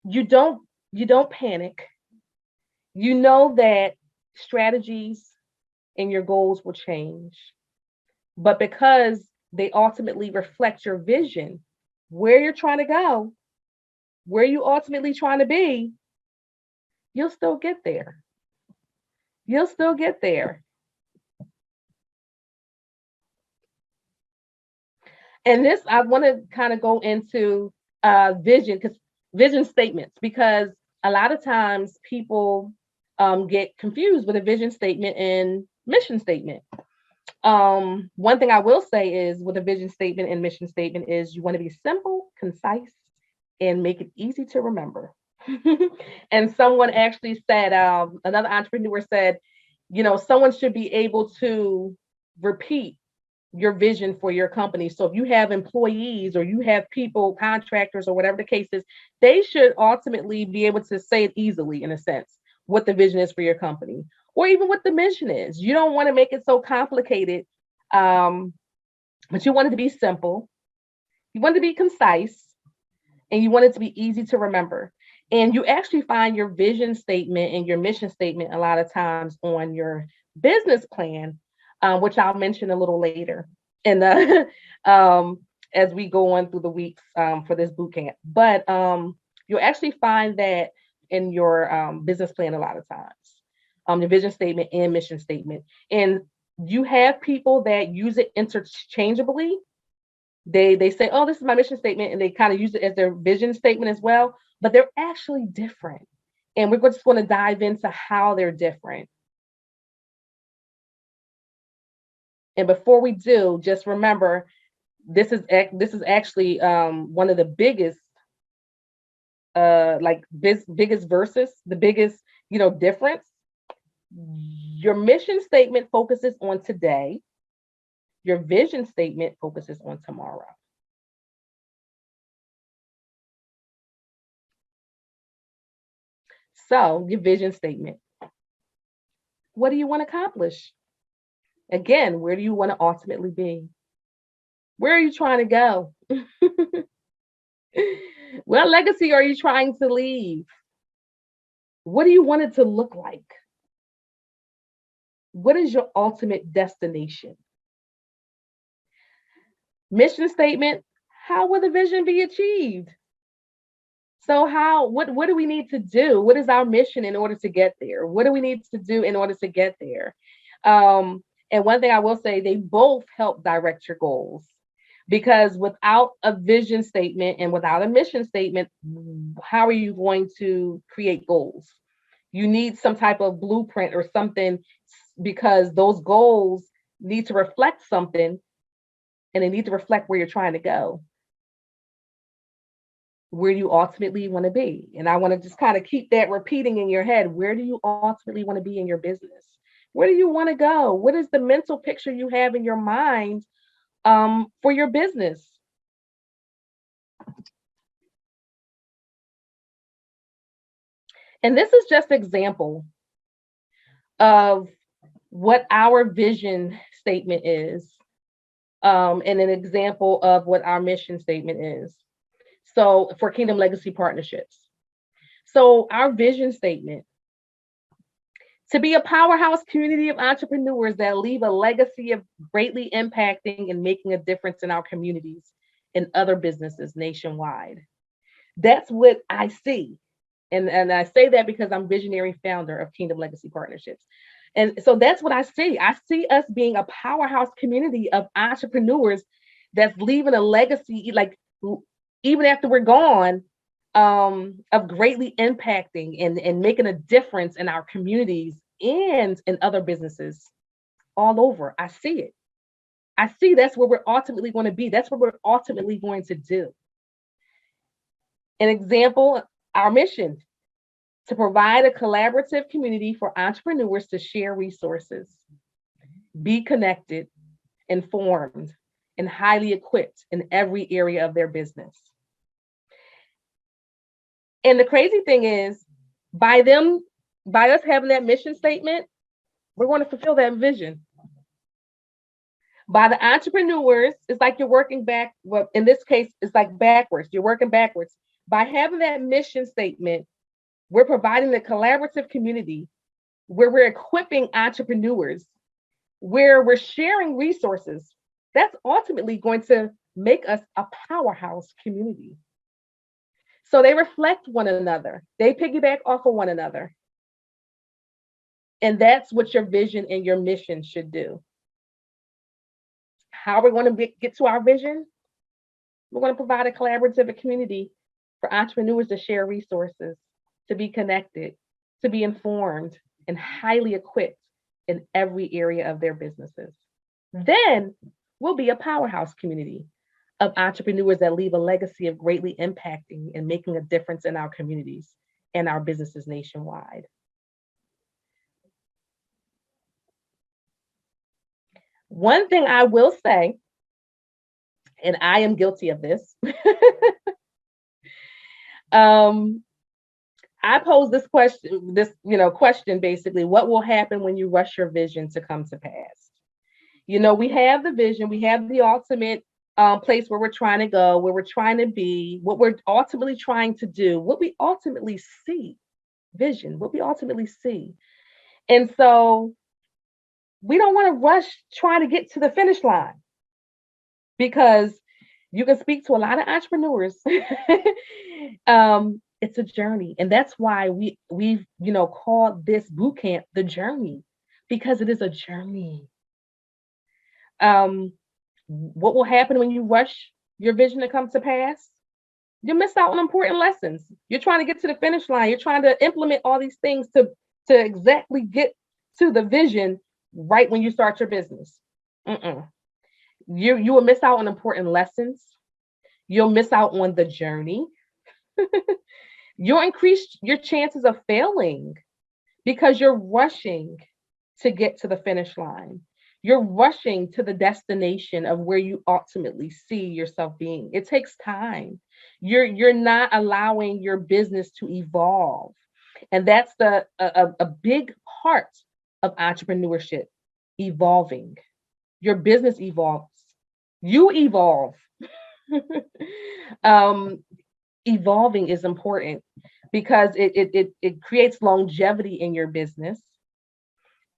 Speaker 2: You don't panic. You know that strategies and your goals will change, but because they ultimately reflect your vision, where you're trying to go, where you ultimately trying to be, you'll still get there. You'll still get there. And this, I want to kind of go into vision statements, because a lot of times people get confused with a vision statement and mission statement. One thing I will say is with a vision statement and mission statement is you want to be simple, concise, and make it easy to remember. And someone actually said, another entrepreneur said, someone should be able to repeat your vision for your company. So if you have employees or you have people, contractors, or whatever the case is, they should ultimately be able to say it easily, in a sense, what the vision is for your company, or even what the mission is. You don't want to make it so complicated, but you want it to be simple. You want it to be concise, and you want it to be easy to remember. And you actually find your vision statement and your mission statement a lot of times on your business plan, which I'll mention a little later in the as we go on through the weeks for this boot camp. But you'll actually find that in your business plan a lot of times, the vision statement and mission statement. And You have people that use it interchangeably. They say, oh, this is my mission statement, and they kind of use it as their vision statement as well, but they're actually different. And we're just going to dive into how they're different. And before we do, just remember, this is actually one of the biggest biggest verses, the biggest difference. Your mission statement focuses on today. Your vision statement focuses on tomorrow. So, your vision statement. What do you want to accomplish? Again, where do you want to ultimately be? Where are you trying to go? What legacy are you trying to leave? What do you want it to look like? What is your ultimate destination? Mission statement. How will the vision be achieved? So what do we need to do? What is our mission in order to get there? What do we need to do in order to get there? And one thing I will say, they both help direct your goals, because without a vision statement and without a mission statement, how are you going to create goals? You need some type of blueprint or something, because those goals need to reflect something, and they need to reflect where you're trying to go. Where do you ultimately want to be? And I want to just kind of keep that repeating in your head. Where do you ultimately want to be in your business? Where do you want to go? What is the mental picture you have in your mind for your business? And this is just an example of what our vision statement is, and an example of what our mission statement is. So for Kingdom Legacy Partnerships. So our vision statement: to be a powerhouse community of entrepreneurs that leave a legacy of greatly impacting and making a difference in our communities and other businesses nationwide. That's what I see. And I say that because I'm visionary founder of Kingdom Legacy Partnerships. And so that's what I see. I see us being a powerhouse community of entrepreneurs that's leaving a legacy, like even after we're gone, of greatly impacting and making a difference in our communities and in other businesses all over. I see it. I see that's where we're ultimately going to be. That's what we're ultimately going to do. An example, our mission: to provide a collaborative community for entrepreneurs to share resources, be connected, informed, and highly equipped in every area of their business. And the crazy thing is, by us having that mission statement, we're going to fulfill that vision. By the entrepreneurs, it's like you're working back. Well, in this case, it's like backwards. You're working backwards. By having that mission statement, we're providing a collaborative community where we're equipping entrepreneurs, where we're sharing resources. That's ultimately going to make us a powerhouse community. So they reflect one another. They piggyback off of one another. And that's what your vision and your mission should do. How we're going to get to our vision? We're going to provide a collaborative community for entrepreneurs to share resources, to be connected, to be informed, and highly equipped in every area of their businesses. Then we'll be a powerhouse community of entrepreneurs that leave a legacy of greatly impacting and making a difference in our communities and our businesses nationwide. One thing I will say, and I am guilty of this, I pose this question basically: what will happen when you rush your vision to come to pass? We have the vision, we have the ultimate place where we're trying to go, where we're trying to be, what we're ultimately trying to do, what we ultimately see, vision, what we ultimately see. And so we don't want to rush trying to get to the finish line, because you can speak to a lot of entrepreneurs. It's a journey, and that's why we've called this boot camp the journey, because it is a journey. What will happen when you rush your vision to come to pass? You miss out on important lessons. You're trying to get to the finish line. You're trying to implement all these things to exactly get to the vision right when you start your business. Mm-mm. You will miss out on important lessons. You'll miss out on the journey. You'll increase your chances of failing because you're rushing to get to the finish line. You're rushing to the destination of where you ultimately see yourself being. It takes time. You're not allowing your business to evolve. And that's a big part of entrepreneurship, evolving. Your business evolves. You evolve. um, Evolving is important because it creates longevity in your business.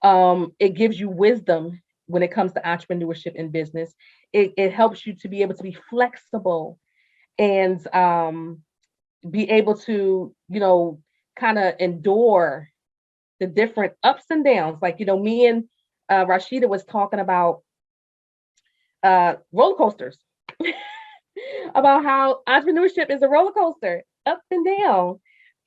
Speaker 2: It gives you wisdom when it comes to entrepreneurship and business. It helps you to be able to be flexible and be able to, kind of endure the different ups and downs. Like, me and Rasheeda was talking about roller coasters, about how entrepreneurship is a roller coaster, up and down,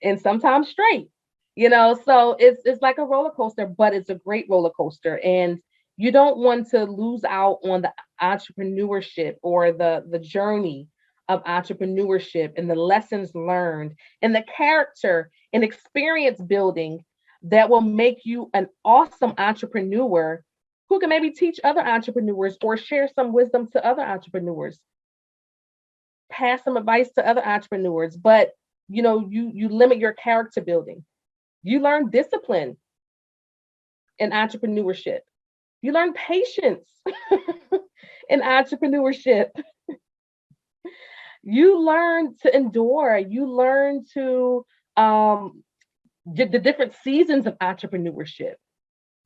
Speaker 2: and sometimes straight. So it's like a roller coaster, but it's a great roller coaster, and you don't want to lose out on the entrepreneurship or the journey of entrepreneurship and the lessons learned and the character and experience building that will make you an awesome entrepreneur who can maybe teach other entrepreneurs or share some wisdom to other entrepreneurs, pass some advice to other entrepreneurs. But you limit your character building. You learn discipline in entrepreneurship. You learn patience in entrepreneurship. You learn to endure. You learn to the different seasons of entrepreneurship.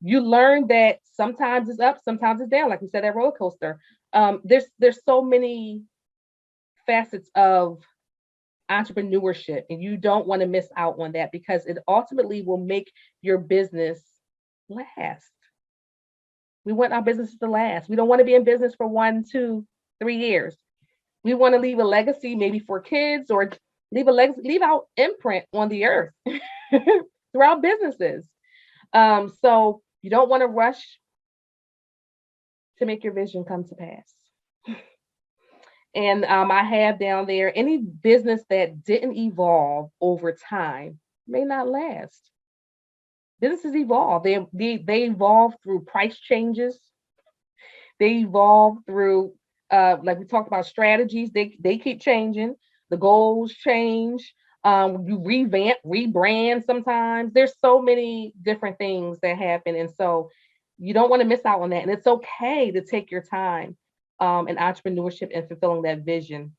Speaker 2: You learn that sometimes it's up, sometimes it's down. Like we said, that roller coaster. There's so many facets of entrepreneurship, and you don't want to miss out on that because it ultimately will make your business last. We want our businesses to last. We don't want to be in business for 1, 2, 3 years. We want to leave a legacy, maybe for kids, or leave a legacy, leave our imprint on the earth through our businesses. So you don't want to rush to make your vision come to pass. And I have down there, any business that didn't evolve over time may not last. Businesses evolve. They evolve through price changes. They evolve through, like we talked about, strategies. They keep changing. The goals change. You revamp, rebrand sometimes. There's so many different things that happen. And so you don't want to miss out on that. And it's okay to take your time in entrepreneurship and fulfilling that vision.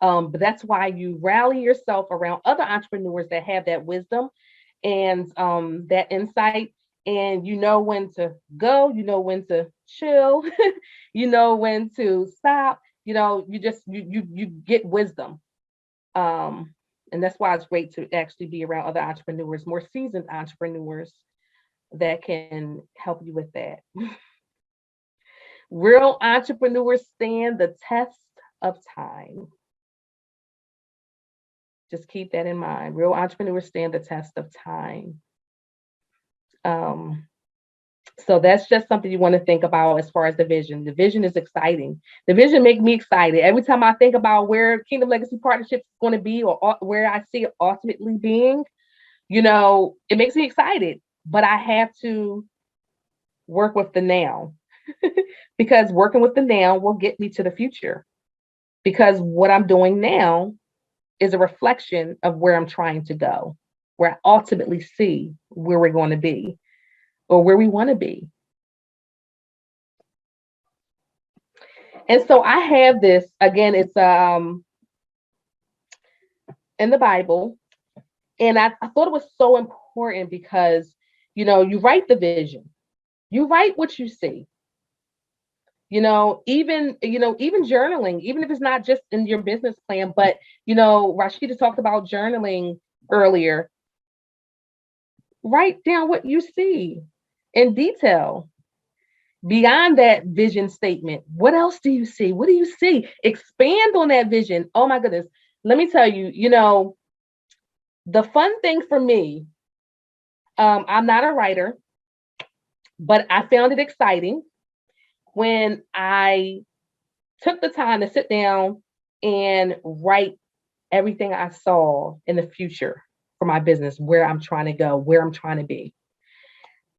Speaker 2: But that's why you rally yourself around other entrepreneurs that have that wisdom and that insight. And you know when to go, you know when to chill, you know when to stop. You get wisdom. And that's why it's great to actually be around other entrepreneurs, more seasoned entrepreneurs that can help you with that. Real entrepreneurs stand the test of time. Just keep that in mind. Real entrepreneurs stand the test of time. So that's just something you want to think about as far as the vision. The vision is exciting. The vision makes me excited. Every time I think about where Kingdom Legacy Partnerships is going to be or where I see it ultimately being, it makes me excited. But I have to work with the now because working with the now will get me to the future. Because what I'm doing now is a reflection of where I'm trying to go, where I ultimately see where we're going to be or where we want to be. And so I have this, again, it's in the Bible. And I thought it was so important because, you write the vision, you write what you see. Even journaling, even if it's not just in your business plan, but Rasheeda talked about journaling earlier. Write down what you see in detail. Beyond that vision statement, what else do you see? What do you see? Expand on that vision. Oh my goodness. Let me tell you, the fun thing for me, I'm not a writer, but I found it exciting when I took the time to sit down and write everything I saw in the future for my business, where I'm trying to go, where I'm trying to be.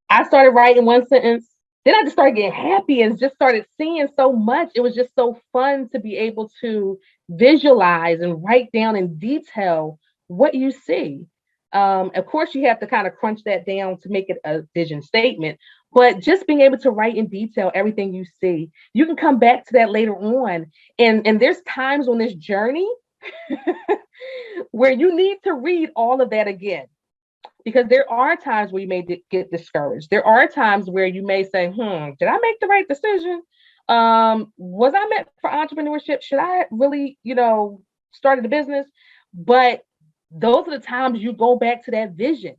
Speaker 2: I started writing one sentence. Then I just started getting happy and just started seeing so much. It was just so fun to be able to visualize and write down in detail what you see. Of course, you have to kind of crunch that down to make it a vision statement, but just being able to write in detail everything you see, you can come back to that later on. And there's times on this journey where you need to read all of that again, because there are times where you may get discouraged. There are times where you may say, did I make the right decision? Was I meant for entrepreneurship? Should I really, started a business? But those are the times you go back to that vision.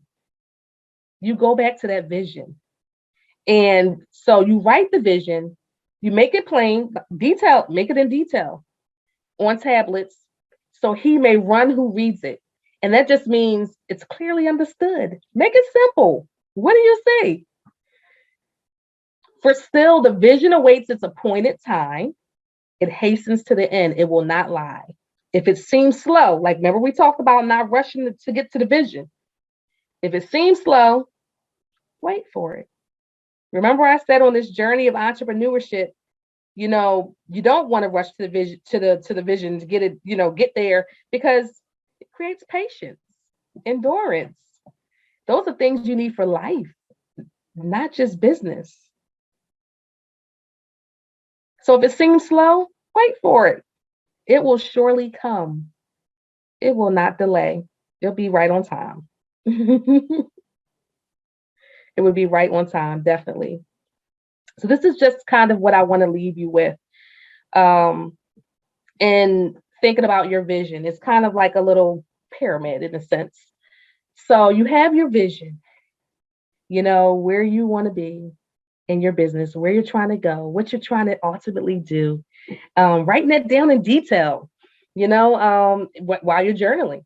Speaker 2: You go back to that vision. And so you write the vision, you make it plain, detail, make it in detail on tablets, so he may run who reads it. And that just means it's clearly understood. Make it simple. What do you see? For still, the vision awaits its appointed time. It hastens to the end. It will not lie. If it seems slow, like remember we talked about not rushing to get to the vision. If it seems slow, wait for it. Remember I said on this journey of entrepreneurship, you don't want to rush to the vision, to the vision to get it, get there, because it creates patience, endurance. Those are things you need for life, not just business. So if it seems slow, wait for it. It will surely come. It will not delay. It'll be right on time. It would be right on time, definitely. So this is just kind of what I want to leave you with. And thinking about your vision, it's kind of like a little pyramid in a sense. So you have your vision, where you want to be in your business, where you're trying to go, what you're trying to ultimately do, writing it down in detail, while you're journaling,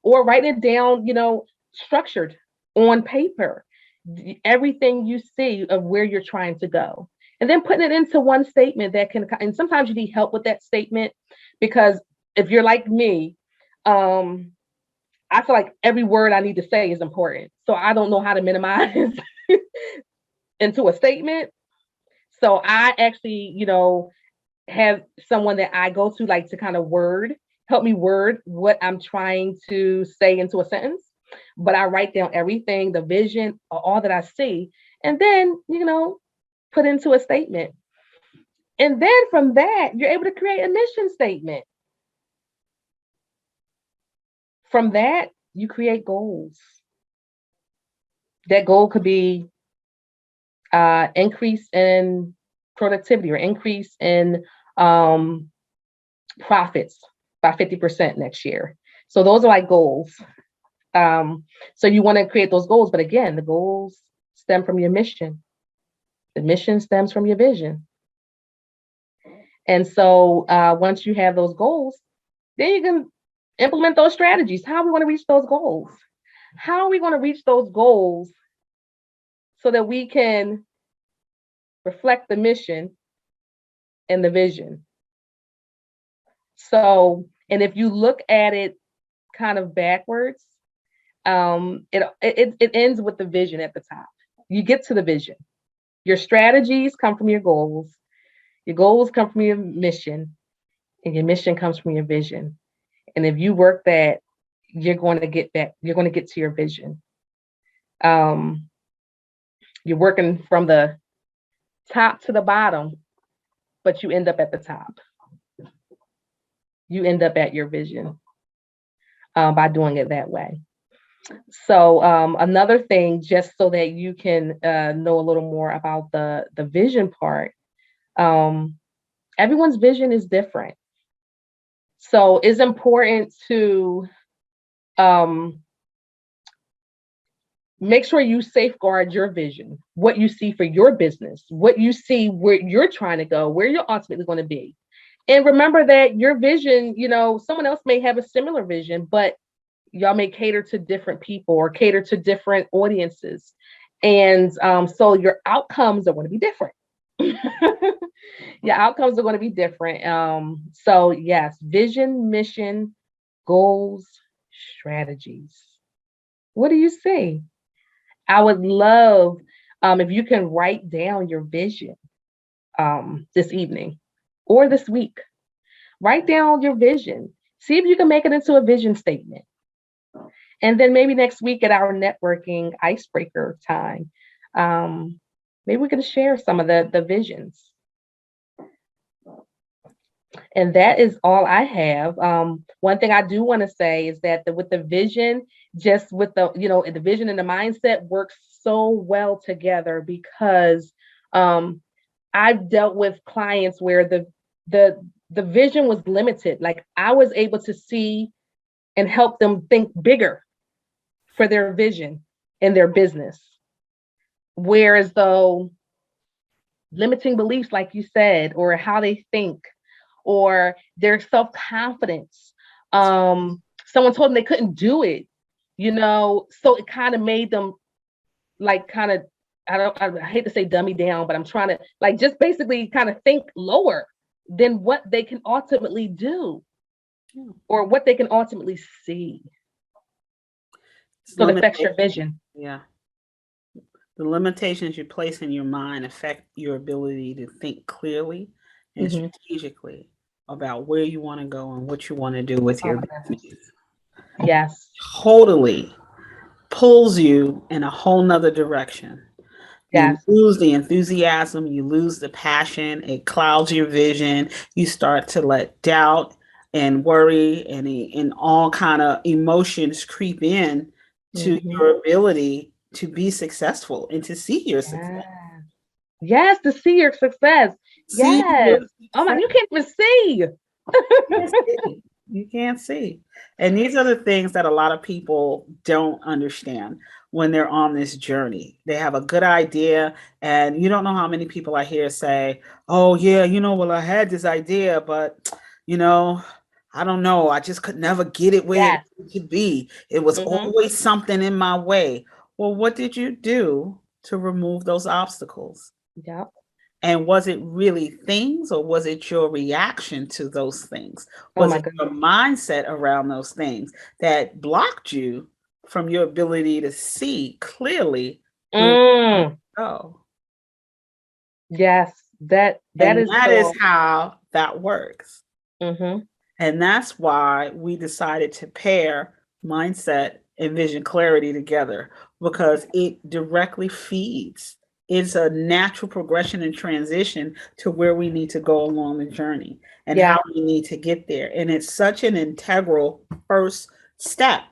Speaker 2: or writing it down, structured on paper, everything you see of where you're trying to go. And then putting it into one statement that can, and sometimes you need help with that statement, because if you're like me, I feel like every word I need to say is important. So I don't know how to minimize into a statement. So I actually, have someone that I go to, like, to kind of help me word what I'm trying to say into a sentence. But I write down everything, the vision, all that I see, and then, put into a statement. And then from that, you're able to create a mission statement. From that, you create goals. That goal could be increase in productivity or increase in profits by 50% next year. So those are like goals. So you want to create those goals, but again, the goals stem from your mission. The mission stems from your vision. And so once you have those goals, then you can implement those strategies. How are we going to reach those goals? How are we going to reach those goals so that we can reflect the mission and the vision? So, and if you look at it kind of backwards, it ends with the vision at the top. You get to the vision. Your strategies come from your goals come from your mission, and your mission comes from your vision. And if you work that, you're going to get back, you're going to get to your vision. You're working from the top to the bottom, but you end up at the top. You end up at your vision by doing it that way. So another thing, just so that you can know a little more about the vision part, everyone's vision is different. So it's important to make sure you safeguard your vision, what you see for your business, what you see where you're trying to go, where you're ultimately going to be. And remember that your vision, someone else may have a similar vision, but y'all may cater to different people or cater to different audiences. And so your outcomes are going to be different. Your outcomes are going to be different. So yes, vision, mission, goals, strategies. What do you see? I would love if you can write down your vision this evening or this week. Write down your vision. See if you can make it into a vision statement. And then maybe next week at our networking icebreaker time, maybe we can share some of the visions. And that is all I have. One thing I do want to say is that with the vision, just with the vision and the mindset works so well together because I've dealt with clients where the vision was limited. Like I was able to see and help them think bigger for their vision in their business. Whereas though limiting beliefs, like you said, or how they think, or their self-confidence. Someone told them they couldn't do it, so it kind of made them like I hate to say dummy down, but I'm trying to like just basically kind of think lower than what they can ultimately do or what they can ultimately see. So it affects your vision.
Speaker 1: Yeah. The limitations you place in your mind affect your ability to think clearly and strategically about where you want to go and what you want to do with your business.
Speaker 2: Yes.
Speaker 1: Totally pulls you in a whole nother direction. You
Speaker 2: Yes.
Speaker 1: lose the enthusiasm, you lose the passion, it clouds your vision, you start to let doubt and worry and all kind of emotions creep in to your ability to be successful and to see your success.
Speaker 2: Yes, to see your success.
Speaker 1: See
Speaker 2: Yes.
Speaker 1: your
Speaker 2: Oh my,
Speaker 1: success.
Speaker 2: you can't even see.
Speaker 1: You can't see. And these are the things that a lot of people don't understand when they're on this journey. They have a good idea, and you don't know how many people I hear say, oh, yeah, well, I had this idea, but, I don't know. I just could never get it where it
Speaker 2: Yes.
Speaker 1: needed to be. It was always something in my way. Well, what did you do to remove those obstacles?
Speaker 2: Yep.
Speaker 1: And was it really things or was it your reaction to those things?
Speaker 2: Oh
Speaker 1: Was
Speaker 2: my
Speaker 1: it your
Speaker 2: goodness.
Speaker 1: mindset around those things that blocked you from your ability to see clearly where you go?
Speaker 2: Yes, that
Speaker 1: And
Speaker 2: is
Speaker 1: that is
Speaker 2: so.
Speaker 1: how that works.
Speaker 2: Mm-hmm.
Speaker 1: And that's why we decided to pair mindset and vision clarity together because it directly feeds. It's a natural progression and transition to where we need to go along the journey and
Speaker 2: Yeah.
Speaker 1: how we need to get there. And it's such an integral first step.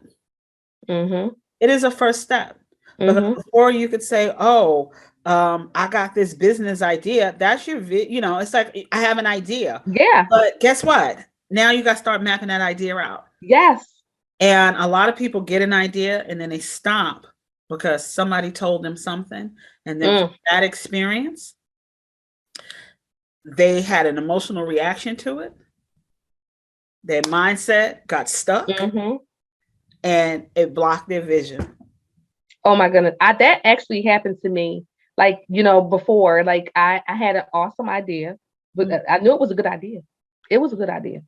Speaker 2: Mm-hmm.
Speaker 1: It is a first step because
Speaker 2: Mm-hmm.
Speaker 1: before you could say, "Oh, I got this business idea." That's your, it's like I have an idea,
Speaker 2: Yeah.
Speaker 1: but guess what? Now you got to start mapping that idea out.
Speaker 2: Yes.
Speaker 1: And a lot of people get an idea and then they stop because somebody told them something, and then from that experience, they had an emotional reaction to it. Their mindset got stuck,
Speaker 2: Mm-hmm.
Speaker 1: and it blocked their vision.
Speaker 2: Oh my goodness. That actually happened to me. Like, before, like I had an awesome idea, but
Speaker 1: Mm.
Speaker 2: I knew it was a good idea. It was a good idea.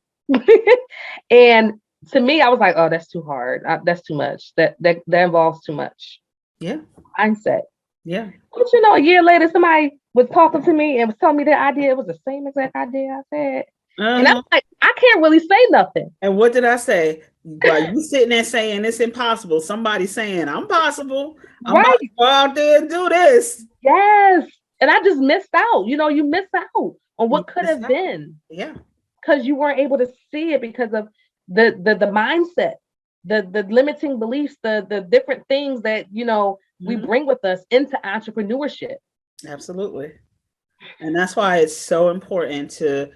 Speaker 2: And to me, I was like, oh, that's too hard. That's too much. That involves too much
Speaker 1: Yeah,
Speaker 2: mindset.
Speaker 1: yeah.
Speaker 2: But a year later, somebody was talking to me and was telling me their idea. It was the same exact idea I said. And I was like, I can't really say nothing.
Speaker 1: And what did I say? While you sitting there saying it's impossible, somebody saying I'm possible. I'm about to
Speaker 2: Right.
Speaker 1: go out there and do this.
Speaker 2: Yes. And I just missed out. You miss out on
Speaker 1: You
Speaker 2: what could
Speaker 1: just
Speaker 2: have
Speaker 1: have-
Speaker 2: been
Speaker 1: Yeah.
Speaker 2: because you weren't able to see it because of the mindset, the limiting beliefs, the different things that, we
Speaker 1: Mhm.
Speaker 2: bring with us into entrepreneurship.
Speaker 1: Absolutely. And that's why it's so important to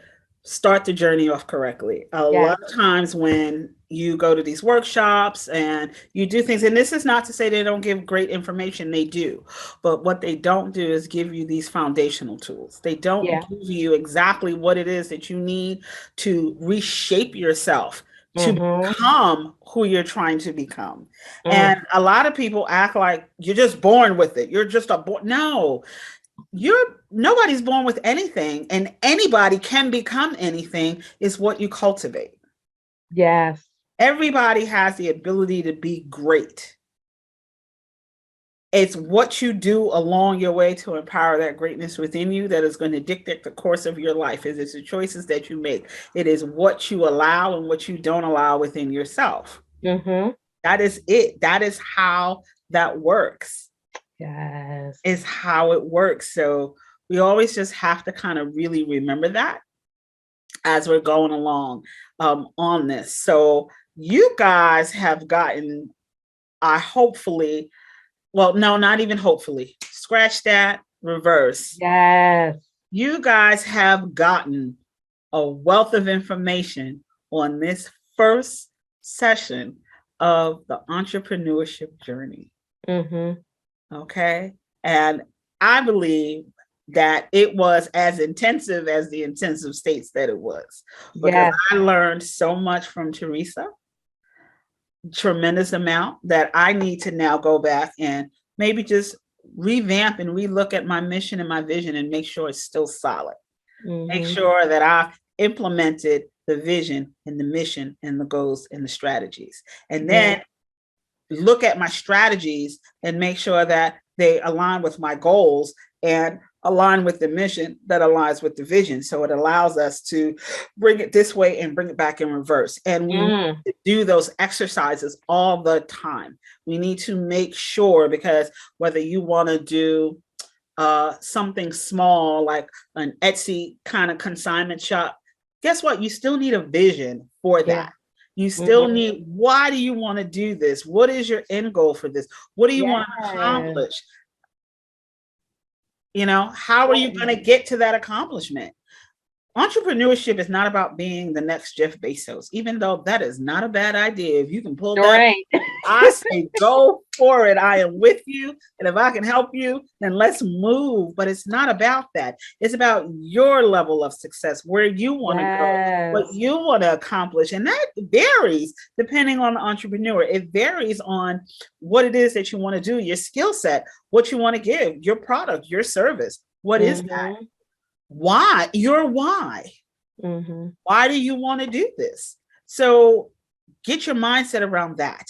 Speaker 1: start the journey off correctly. A
Speaker 2: Yes.
Speaker 1: lot of times when, you go to these workshops and you do things. And this is not to say they don't give great information, they do. But what they don't do is give you these foundational tools. They don't
Speaker 2: Yeah.
Speaker 1: give you exactly what it is that you need to reshape yourself to
Speaker 2: Mm-hmm.
Speaker 1: become who you're trying to become.
Speaker 2: Mm.
Speaker 1: And a lot of people act like you're just born with it. You're just a born. No, nobody's born with anything, and anybody can become anything. Is what you cultivate.
Speaker 2: Yes.
Speaker 1: Everybody has the ability to be great. It's what you do along your way to empower that greatness within you that is going to dictate the course of your life. It is the choices that you make. It is what you allow and what you don't allow within yourself.
Speaker 2: Mm-hmm.
Speaker 1: That is it. That is how that works.
Speaker 2: Yes.
Speaker 1: Is how it works. So we always just have to kind of really remember that as we're going along on this. So you guys have gotten, I hopefully, well, no, not even hopefully, scratch that, reverse.
Speaker 2: Yes.
Speaker 1: You guys have gotten a wealth of information on this first session of the entrepreneurship journey.
Speaker 2: Mm-hmm.
Speaker 1: Okay. And I believe that it was as intensive as the intensive states that it was, because
Speaker 2: Yes.
Speaker 1: I learned so much from Theresa, tremendous amount that I need to now go back and maybe just revamp and relook at my mission and my vision and make sure it's still solid. Make
Speaker 2: Mm-hmm.
Speaker 1: sure that I've implemented the vision and the mission and the goals and the strategies. And
Speaker 2: Yeah.
Speaker 1: then look at my strategies and make sure that they align with my goals and align with the mission that aligns with the vision. So it allows us to bring it this way and bring it back in reverse. And we need
Speaker 2: Mm.
Speaker 1: to do those exercises all the time. We need to make sure, because whether you want to do something small like an Etsy kind of consignment shop, guess what? You still need a vision for
Speaker 2: Yeah.
Speaker 1: that. You still
Speaker 2: Mm-hmm.
Speaker 1: need, why do you want to do this? What is your end goal for this? What do you want to
Speaker 2: Yes.
Speaker 1: accomplish? You know, how are you
Speaker 2: Yes.
Speaker 1: going to get to that accomplishment? Entrepreneurship is not about being the next Jeff Bezos, even though that is not a bad idea. If you can pull
Speaker 2: All
Speaker 1: that,
Speaker 2: right.
Speaker 1: I say go for it. I am with you. And if I can help you, then let's move. But it's not about that. It's about your level of success, where you want to go, what
Speaker 2: Yes.
Speaker 1: you want to accomplish. And that varies depending on the entrepreneur. It varies on what it is that you want to do, your skill set, what you want to give, your product, your service. What is that?
Speaker 2: Mm-hmm.
Speaker 1: Why? Your why.
Speaker 2: Mm-hmm.
Speaker 1: Why do you want to do this? So get your mindset around that.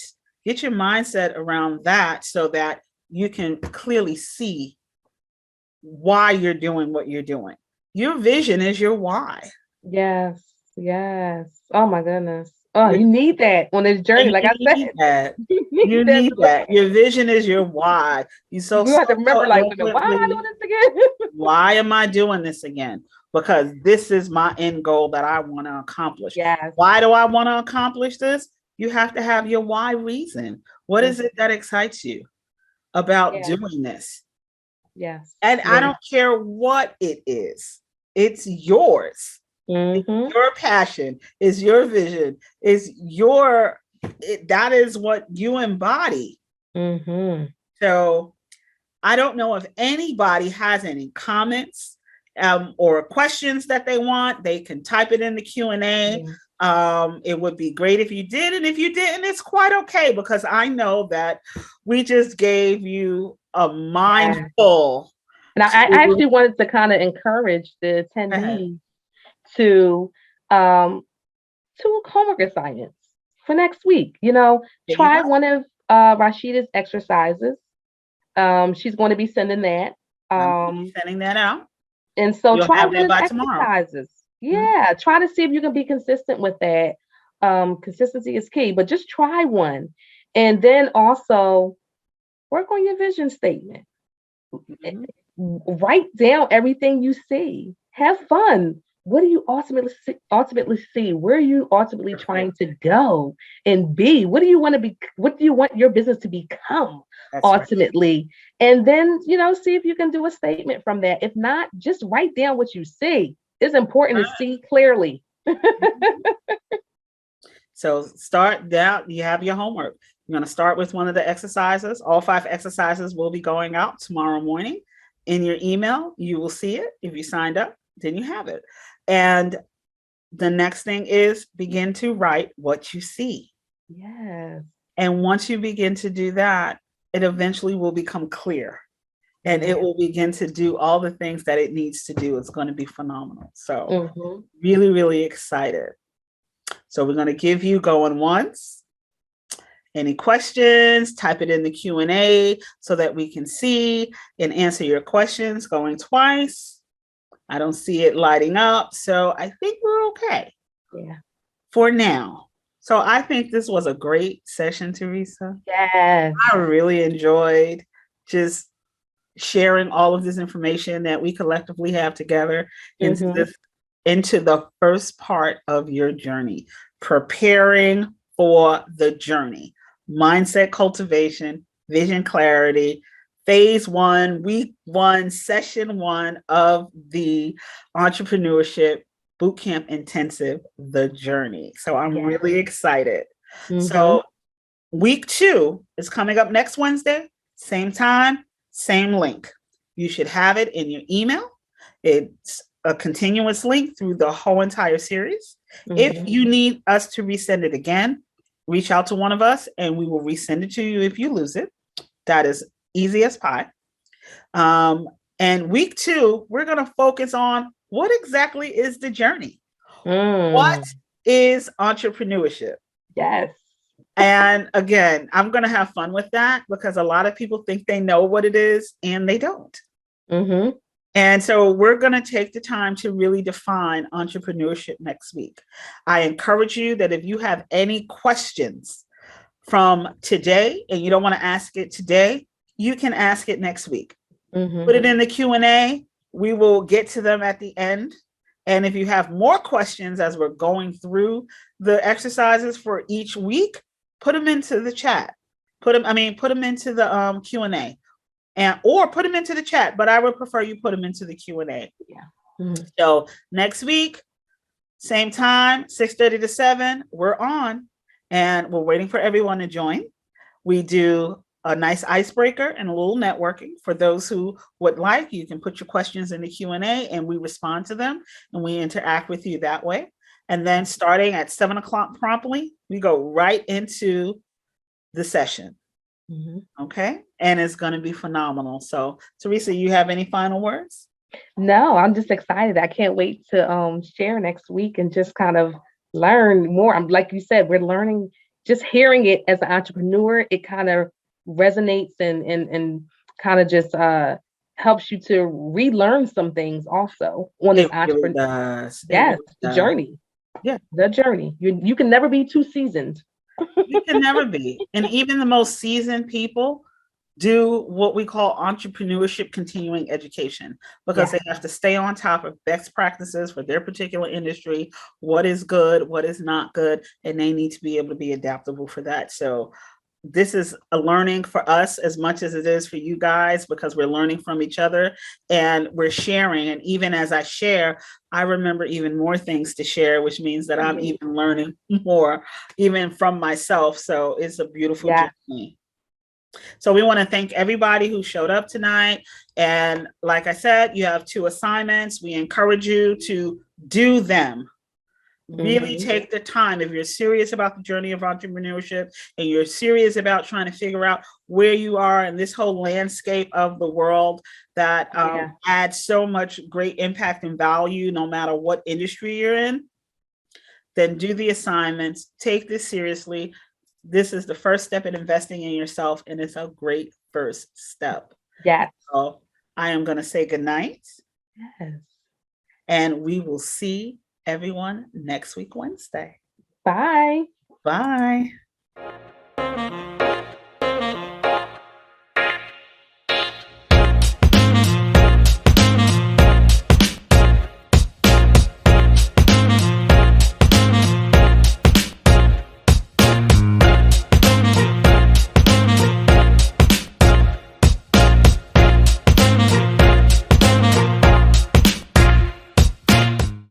Speaker 1: Get your mindset around that so that you can clearly see why you're doing what you're doing. Your vision is your why.
Speaker 2: Yes. Yes. Oh my goodness. Oh,
Speaker 1: Your,
Speaker 2: you need that on this journey.
Speaker 1: and
Speaker 2: Like I
Speaker 1: you need
Speaker 2: said,
Speaker 1: that.
Speaker 2: you need
Speaker 1: You
Speaker 2: that
Speaker 1: need
Speaker 2: to look
Speaker 1: that.
Speaker 2: at.
Speaker 1: Your vision is your why. You
Speaker 2: You have to remember, like, why am I doing
Speaker 1: eloquently,
Speaker 2: this again?
Speaker 1: why am I doing this again? Because this is my end goal that I want to accomplish.
Speaker 2: Yes.
Speaker 1: Why do I want to accomplish this? You have to have your why reason. What is
Speaker 2: Mhm.
Speaker 1: it that excites you about
Speaker 2: Yeah.
Speaker 1: doing this?
Speaker 2: Yes.
Speaker 1: And I
Speaker 2: Yeah.
Speaker 1: don't care what it is, it's yours. It's
Speaker 2: Mm-hmm.
Speaker 1: your passion, is your vision, is that is what you embody.
Speaker 2: Mm-hmm.
Speaker 1: So I don't know if anybody has any comments or questions that they want. They can type it in the Q&A.
Speaker 2: Yeah.
Speaker 1: It would be great if you did. And if you didn't, it's quite okay, because I know that we just gave you a
Speaker 2: Yeah.
Speaker 1: mindful
Speaker 2: And I
Speaker 1: to
Speaker 2: actually wanted to kind of encourage the
Speaker 1: ahead.
Speaker 2: attendees to um homework assignments for next week.
Speaker 1: There you go.
Speaker 2: Try one of Rasheeda's exercises. She's going to be sending that.
Speaker 1: I'm going to be
Speaker 2: Um,
Speaker 1: sending that out.
Speaker 2: and so
Speaker 1: You'll
Speaker 2: try
Speaker 1: have
Speaker 2: one
Speaker 1: that
Speaker 2: of the
Speaker 1: by tomorrow.
Speaker 2: exercises.
Speaker 1: Mhm.
Speaker 2: Yeah, try to see if you can be consistent with that. Consistency is key, but just try one. And then also work on your vision statement.
Speaker 1: Mhm.
Speaker 2: Write down everything you see. Have fun. What do you ultimately see? Where are you ultimately trying
Speaker 1: Perfect.
Speaker 2: to go and be? What do you want to be? What do you want your business to become
Speaker 1: That's right.
Speaker 2: ultimately? And then, see if you can do a statement from that. If not, just write down what you see. It's important to see clearly.
Speaker 1: Mhm. So start down. You have your homework. You're going to start with one of the exercises. All 5 exercises will be going out tomorrow morning in your email. You will see it. If you signed up, then you have it. And the next thing is begin to write what you see.
Speaker 2: Yes.
Speaker 1: And once you begin to do that, it eventually will become clear and it will begin to do all the things that it needs to do. It's going to be phenomenal. So really, really excited. So we're going to give you going once. Any questions, type it in the Q&A so that we can see and answer your questions. Going twice. I don't see it lighting up. So I think we're okay.
Speaker 2: Yeah.
Speaker 1: For now. So I think this was a great session, Theresa.
Speaker 2: Yes.
Speaker 1: I really enjoyed just sharing all of this information that we collectively have together into the first part of your journey, preparing for the journey, mindset cultivation, vision clarity, phase 1, week 1, session 1 of the Entrepreneurship Bootcamp Intensive, the journey. So I'm really excited. So week 2 is coming up next Wednesday, same time, same link. You should have it in your email. It's a continuous link through the whole entire series. If you need us to resend it again, reach out to one of us and we will resend it to you if you lose it. That is easy as pie. And week 2, we're going to focus on what exactly is the journey? What is entrepreneurship?
Speaker 2: Yes.
Speaker 1: And again, I'm going to have fun with that because a lot of people think they know what it is and they don't. And so we're going to take the time to really define entrepreneurship next week. I encourage you that if you have any questions from today and you don't want to ask it today, you can ask it next week. Put it in the Q&A. We will get to them at the end. And if you have more questions as we're going through the exercises for each week, put them into the chat. Put them into the Q&A, or put them into the chat. But I would prefer you put them into the Q&A. So next week, same time, 6:30 to 7, we're on, and we're waiting for everyone to join. We do a nice icebreaker and a little networking. For those who would like, you can put your questions in the Q&A and we respond to them and we interact with you that way. And then starting at 7 o'clock promptly, we go right into the session. Okay. And it's going to be phenomenal. So Theresa, you have any final words?
Speaker 2: No, I'm just excited. I can't wait to share next week and just kind of learn more. I'm like you said, we're learning, just hearing it as an entrepreneur, it kind of resonates and kind of just helps you to relearn some things also on this entrepreneur. Yes, the journey.
Speaker 1: Yeah,
Speaker 2: the journey. You can never be too seasoned.
Speaker 1: You can never be. And even the most seasoned people do what we call entrepreneurship continuing education because they have to stay on top of best practices for their particular industry, what is good, what is not good, and they need to be able to be adaptable for that. So this is a learning for us as much as it is for you guys because we're learning from each other and we're sharing. And even as I share, I remember even more things to share, which means that I'm even learning more, even from myself. So it's a beautiful journey. So we want to thank everybody who showed up tonight. And like I said, you have 2 assignments. We encourage you to do them. Really take the time. If you're serious about the journey of entrepreneurship and you're serious about trying to figure out where you are in this whole landscape of the world that adds so much great impact and value, no matter what industry you're in, then do the assignments. Take this seriously. This is the first step in investing in yourself, and it's a great first step.
Speaker 2: Yes.
Speaker 1: So I am going to say good night.
Speaker 2: Yes.
Speaker 1: And we will see everyone next week, Wednesday.
Speaker 2: Bye.
Speaker 1: Bye.